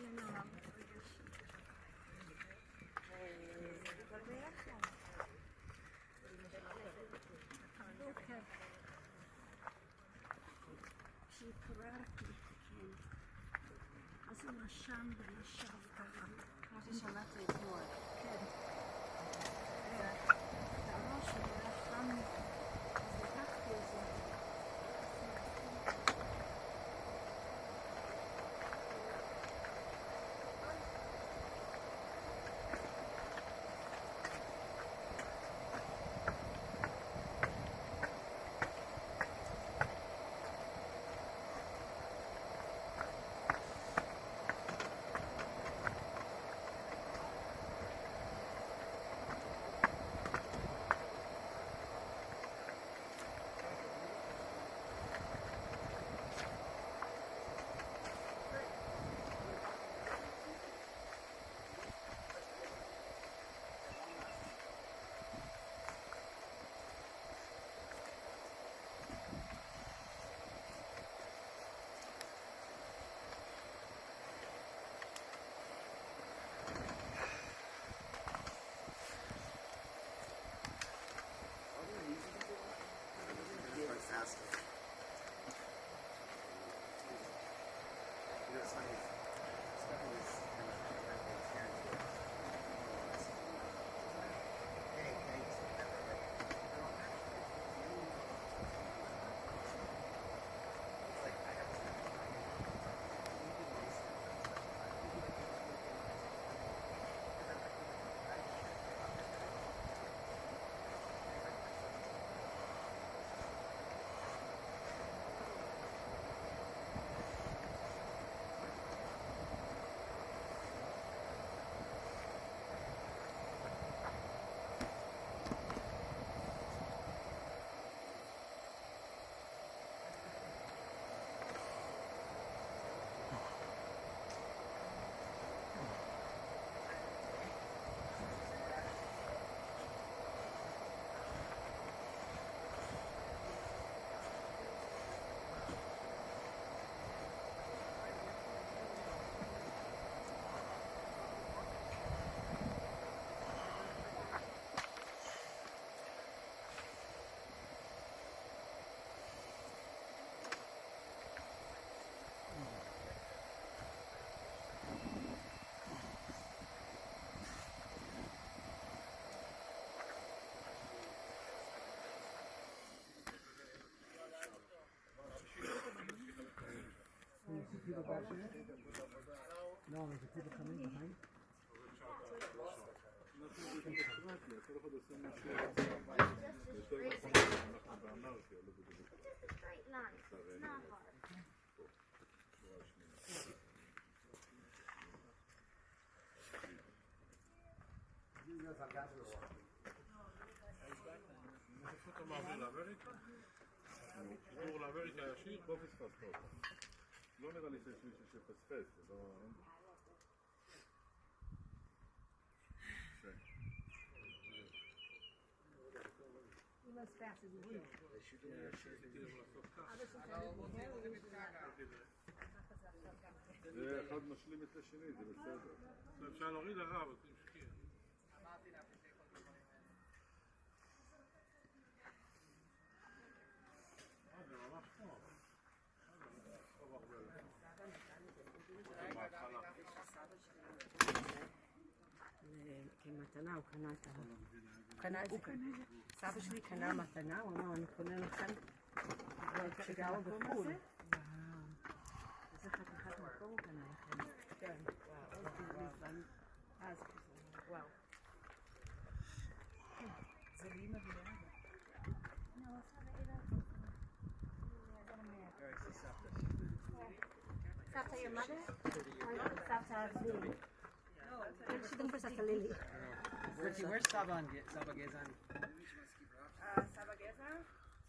זה הכל ביחד. כשהתעוררתי, כן. אז הוא נשם וישב ככה. כמו ששמעתי אתמול. כן. והראש שלו היה חם, אז לקחתי את זה. people back there? No, there's people coming behind. איפה אתה מעביר לאמריקה? שידור לאמריקה ישיר, פה פספסת אותה. לא נראה לי שיש מישהו שפספס, זה לא... as fast as you. זה אחד משלים את השני, זה בסדר. אפשר להוריד הרב, אז תמשיכי. אמרתי לה בשביל כל הדברים האלה. זה ממש טוב. כמתנה הוא קנה את סבא שלי קנה מתנה, הוא אמר, אני קונה לכם כשגרו בחו"ל. איזה חתיכת מקום הוא קנה לכם. כן, וואו. וואו. זה לי מבינה. Savta, your mother? Or Savta Lily? She's looking for Savta Lily. Where's Saba Gezan? סבא גזע?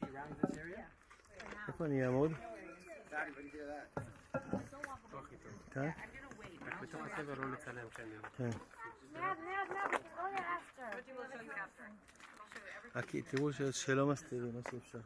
Is he around this area? איפה אני אעמוד? כאן? I'm בתוך הסבר לא לצלם כאן. כי תראו שלא מסתירים מה שאפשר.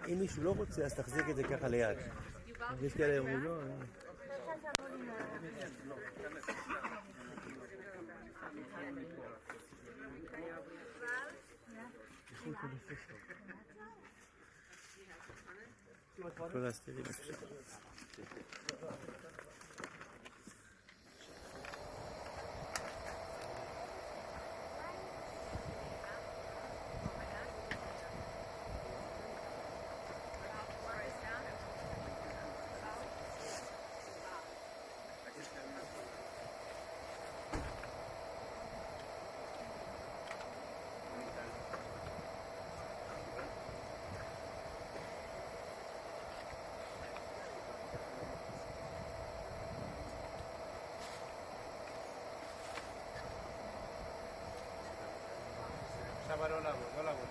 אם מישהו לא רוצה, אז תחזיק את זה ככה ליד. יש כאלה אומרים לא. כל הסתירים אפשר. עכשיו לא לעבוד, לא לעבוד.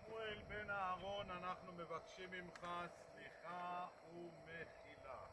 שמואל בן אהרון, אנחנו מבקשים ממך סליחה ומחילה.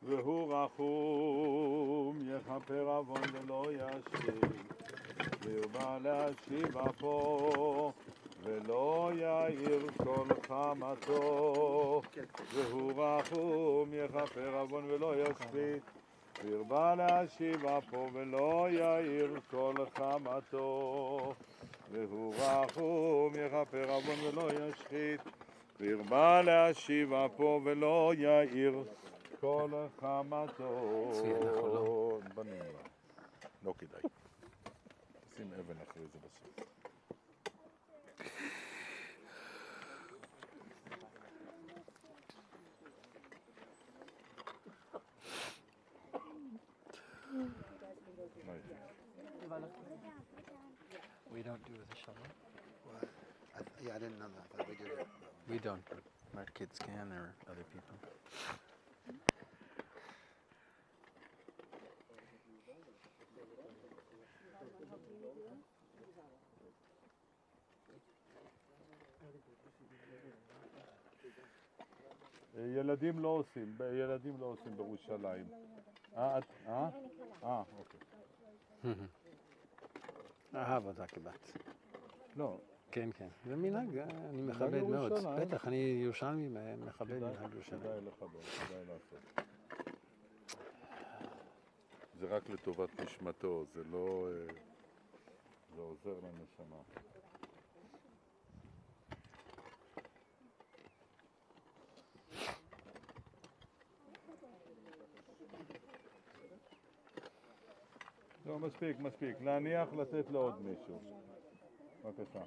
והוא רחום, יכפר עוון ולא ישחית, וירבה להשיב אפו, ולא יאיר כל חמתו. והוא רחום, יכפר עוון ולא ישחית, וירבה להשיב אפו, ולא יאיר כל חמתו. והוא רחום, יכפר עוון ולא ישחית, וירבה להשיב אפו, ולא יאיר כל חמתו. בנים לה. לא כדאי. שים אבן אחרי זה בסוף. We don't do the shovel. What? Yeah, I didn't know that. I thought we did it. We don't, but our kids can or other people. ילדים לא עושים, ילדים לא עושים בירושלים. אוקיי. אהב אותה כבת. לא. כן, כן. זה מנהג, אני מכבד מאוד. בטח, אני ירושלמי, מכבד מנהג ירושלים. כדאי לכבד, כדאי לעשות. זה רק לטובת נשמתו, זה לא... זה עוזר לנשמה. לא, מספיק, מספיק. להניח, לתת לעוד מישהו. בבקשה.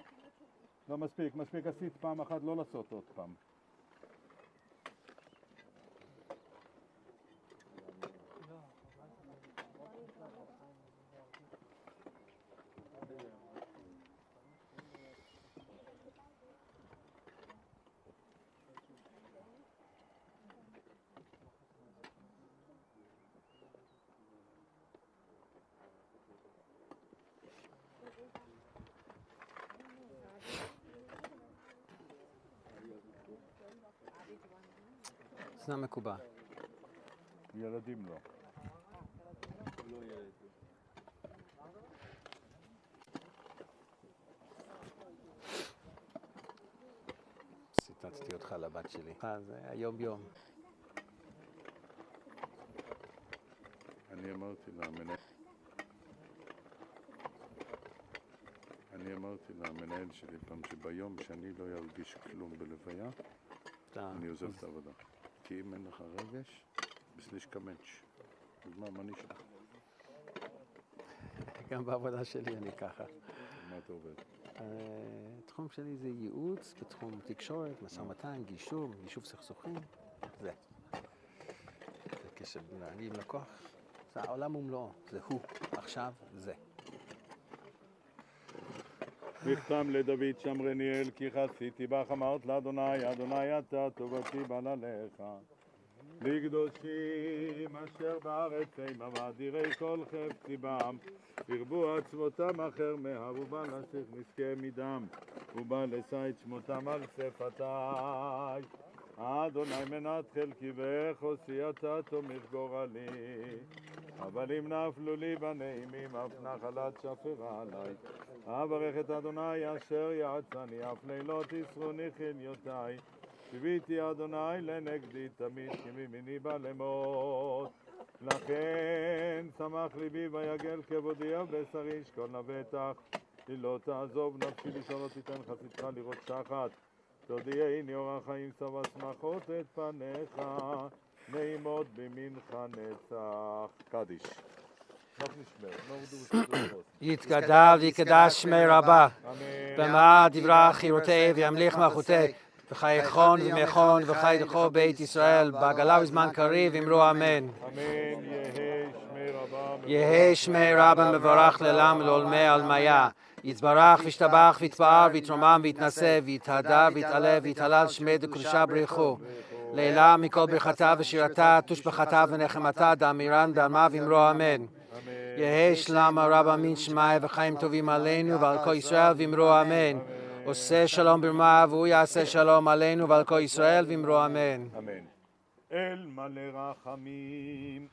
לא, מספיק, מספיק. עשית פעם אחת, לא לעשות עוד פעם. זה מקובל. ילדים לא. ציטטתי אותך לבת שלי. זה היום יום. אני אמרתי למנהל שלי פעם שביום שאני לא ירגיש כלום בלוויה, אני עוזב את העבודה. כי אם אין לך רגש, בסליש קמנץ'. אז מה נשאר? גם בעבודה שלי אני ככה. מה אתה עובד? התחום שלי זה ייעוץ, בתחום תקשורת, משא ומתן, גישור, יישוב סכסוכים. זה. זה קשר אני עם לקוח. זה העולם ומלואו. זה הוא. עכשיו זה. מכתם לדוד שמרניאל כי חסיתי בך אמרת לאדוני אדוני אתה טובתי בלעליך לקדושים אשר בארץ אימה ואדירי כל חפצי בם ירבו עצמותם אחר מהם ובא לשך נזכה מדם ובא לשאת שמותם על שפתי אדוני מנת חלקי וחוסי אתה תומך גורלי אבל אם נפלו לי בנעימים אף נחלת שפרה עלי אברך את אדוני אשר יעצני אף לילות ישרוני חניותי קיוויתי אדוני לנגדי תמיד כי ממיני בא למות לכן שמח ליבי ויגל כבודי הבשרי ישכון לבטח כי לא תעזוב נפשי לשאול לא תיתן חסידך לראות שחת תודיעני אור החיים סבא שמחות את פניך נעימות במנחה נצח קדיש יתגדל ויקדש שמי רבה במה דברה חירותי וימליך מלכותי וחייכון ומכון וחי דחו בית ישראל בעגלה וזמן קריב אמרו אמן יהי שמי רבה מבורך לעולם לעולמי עלמיה יתברך וישתבח ויתפאר ויתרומם ויתנשא ויתהדר ויתעלה ויתהלל שמי דקדושה בריחו לעילה מכל ברכתה ושירתה תושבחתה ונחמתה דאמירן בעלמה ואמרו אמן יהי שלום הרבה מן שמי וחיים טובים עלינו ועל כל ישראל ואמרו אמן עושה שלום ברמה והוא יעשה שלום עלינו ועל כל ישראל ואמרו אמן אמן אל מלא רחמים,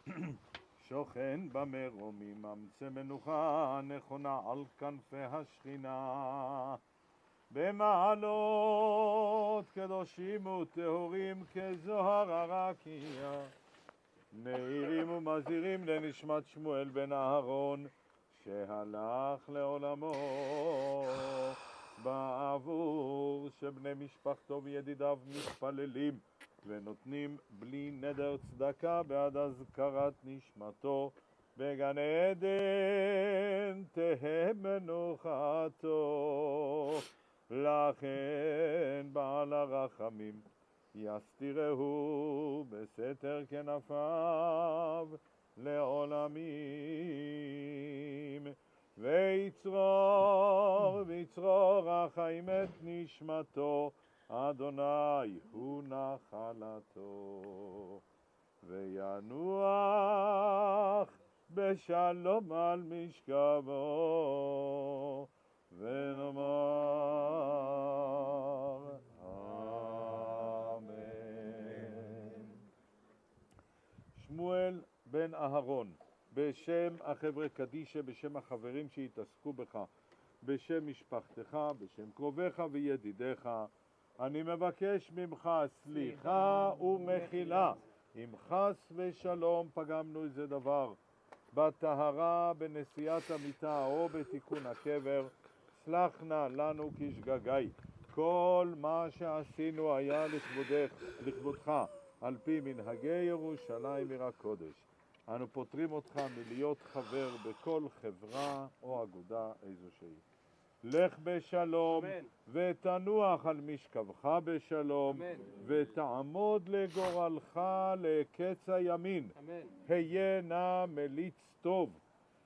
שוכן במרומים, ממצא מנוחה נכונה על כנפי השכינה. במעלות קדושים וטהורים כזוהר הרקיע, מאירים ומזהירים לנשמת שמואל בן אהרון שהלך לעולמו, בעבור שבני משפחתו וידידיו מתפללים ונותנים בלי נדר צדקה בעד הזכרת נשמתו, בגן עדן תהא מנוחתו. לכן בעל הרחמים יסתירהו בסתר כנפיו לעולמים, ויצרור החיים את נשמתו, אדוני הוא נחלתו, וינוח בשלום על משכבו, ונאמר אמן. שמואל בן אהרון, בשם החבר'ה קדישה, בשם החברים שהתעסקו בך, בשם משפחתך, בשם קרוביך וידידיך, אני מבקש ממך סליחה ומחילה אם חס ושלום פגמנו איזה דבר בטהרה, בנשיאת המיטה או בתיקון הקבר. סלח נא לנו כשגגאי. כל מה שעשינו היה לכבודך על פי מנהגי ירושלים עיר הקודש. אנו פותרים אותך מלהיות חבר בכל חברה או אגודה איזו שהיא. לך בשלום, אמן. ותנוח על משכבך בשלום, אמן. ותעמוד לגורלך לקץ הימין. אמן. היה נא מליץ טוב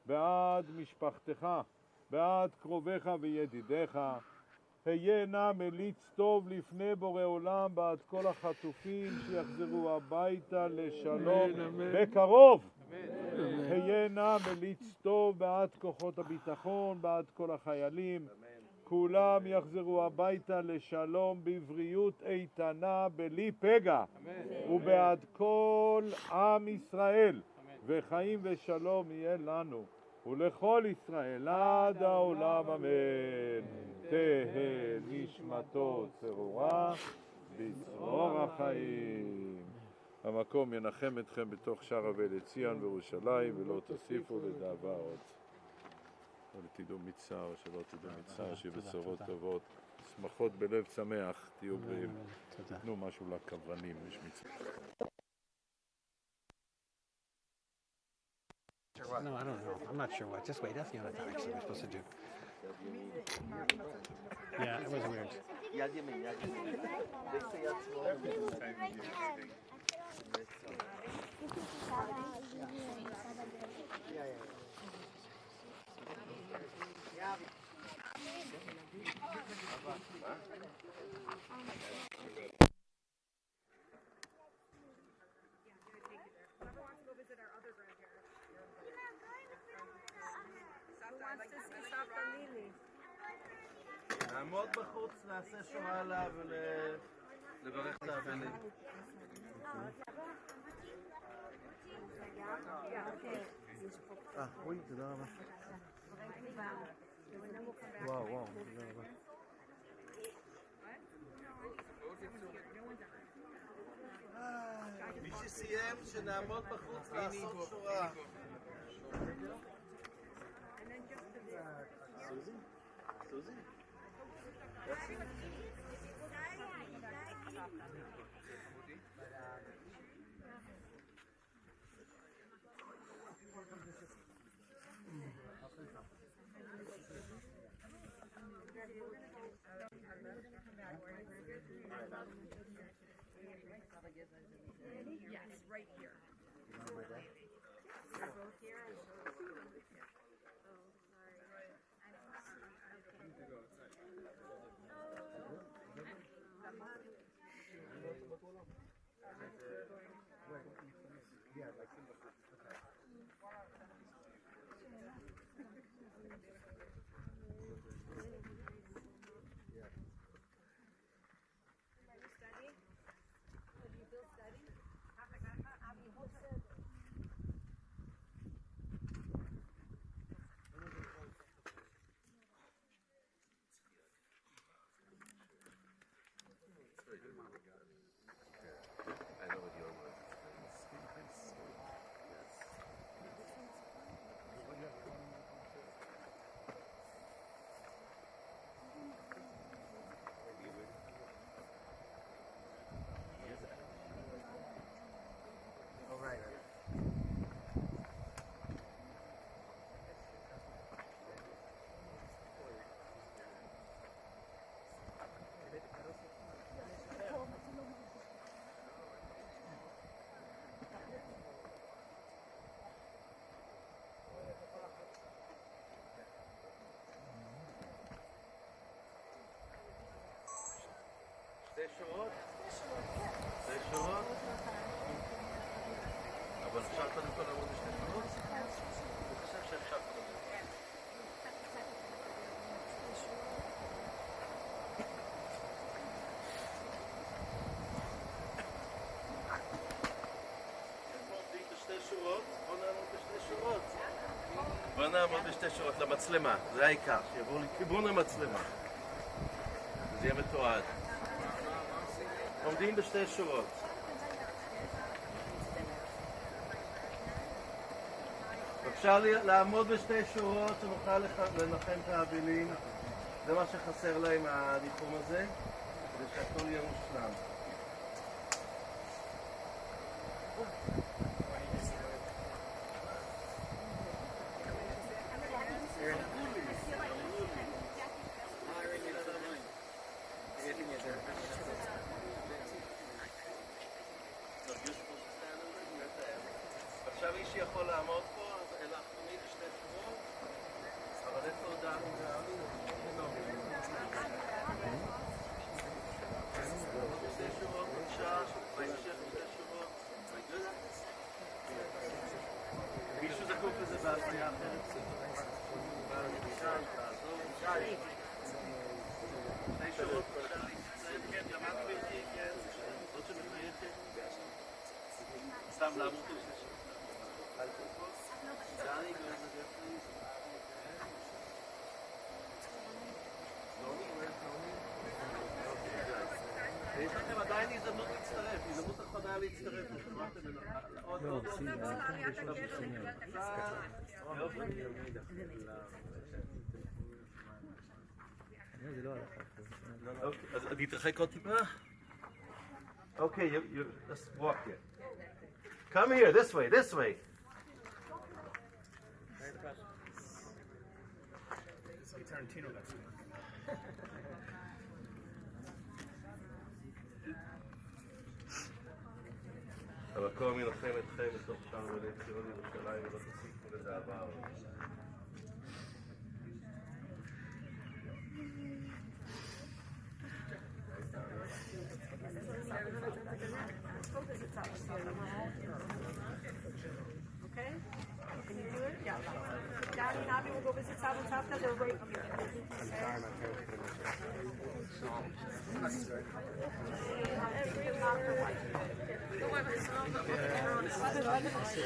בעד משפחתך, בעד קרוביך וידידיך. היה נא מליץ טוב לפני בורא עולם בעד כל החטופים שיחזרו הביתה לשלום בקרוב. היה נא מליץ טוב בעד כוחות הביטחון, בעד כל החיילים, כולם יחזרו הביתה לשלום בבריאות איתנה בלי פגע, ובעד כל עם ישראל, וחיים ושלום יהיה לנו ולכל ישראל עד העולם, אמן. תהא נשמתו צרורה בצרור החיים. המקום ינחם אתכם בתוך שער אבלי ציון וירושלים, ולא תוסיפו לדאבה עוד. ולתדעו מצער, שלא תדעו מצער, שבשורות טובות, שמחות בלב שמח, תהיו בריאים. תנו משהו לקברנים, יש מצווה. No, I don't know. I'm not sure what. Just wait. That's the other time we're supposed to do. Yeah, it was weird. נעמוד בחוץ, נעשה שורה עליו ולברך את האבלים. אוי, תודה רבה. וואו, תודה רבה. מי שסיים, שנעמוד בחוץ לעשות שורה. סוזי? Yes, right here. שורות? שתי שורות? אבל אפשר קודם כל לעמוד בשתי שורות? אני חושב שאפשר קודם כל. בוא נעמוד בשתי שורות למצלמה, זה העיקר, שיבואו לכיוון המצלמה. זה יהיה מתועד. עומדים בשתי שורות. אפשר לעמוד בשתי שורות שנוכל לנחם את האבלים. זה מה שחסר להם הניחום הזה, כדי שהכל יהיה מושלם. עכשיו מי שיכול לעמוד פה, אלא אחרונים בשתי שורות, אבל איפה הודענו והאמין? שתי שורות, בבקשה, בהמשך שתי שורות. מישהו זקוק לזה בעשייה אחרת? בבקשה, תעזור. שתי שורות, בבקשה. כן, גם את גברתי, כן. זאת שמחייכת. סתם לעמוד לשתי שורות. Johnny goes to their please. Tony, where's Tony? יש לכם עדיין הזדמנות להצטרף, הזדמנות אחרונה להצטרף. עוד. אז נתרחק עוד טיפה? Okay, let's walk here. Come here, this way, this way. Tarantino got some. המקום ינחם אתכם בתוך שאר מלא ציון ירושלים ולא תוסיפו לדאבה. Okay? Can you do it? Yeah. Daddy and Abby will go visit Sab and Savta. They're right here.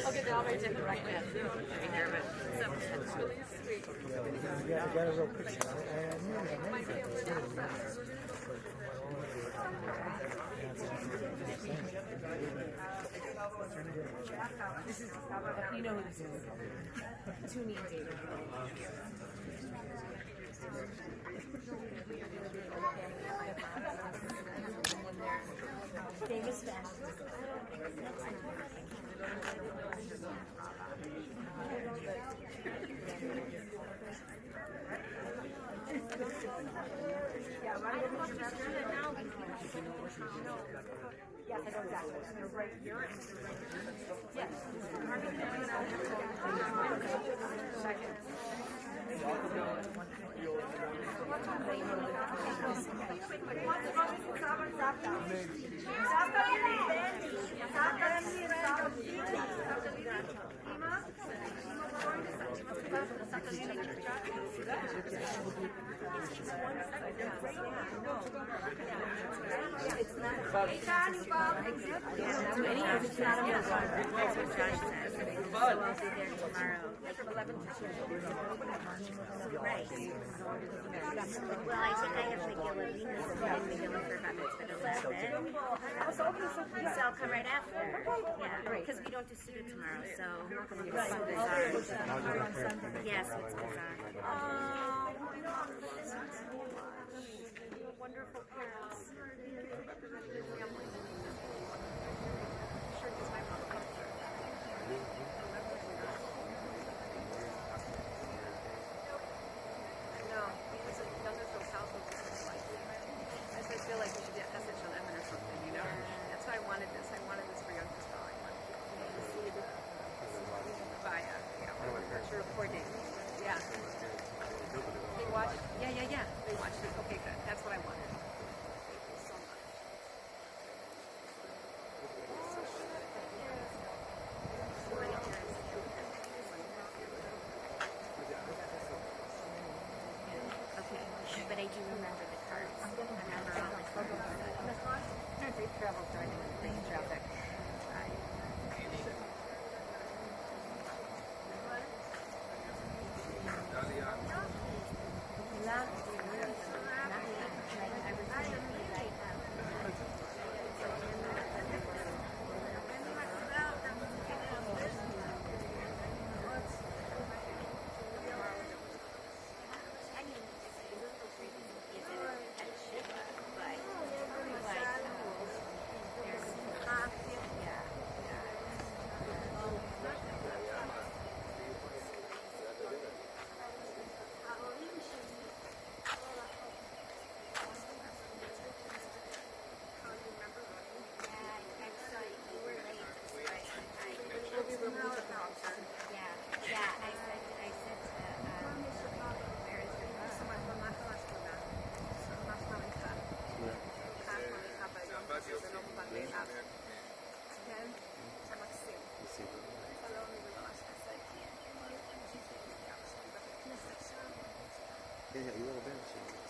Okay, then I'll write it right now. It's really sweet. Yeah, I got a real picture. This is, you know who this is. Too neat, David. David's fast. Yeah, right over to yes, I know exactly. And they're right here. Yes. Second. Right. Well, I think I have Megillah Venus and then Megillah for Bar Mitzvah at 11. So I'll come right after. Yeah, because we don't do Suda tomorrow, so it's bizarre. Yes, it's bizarre. Wonderful parents. I do remember the cars. I remember all the cars. They travel during the traffic. כן, היו הרבה אנשים.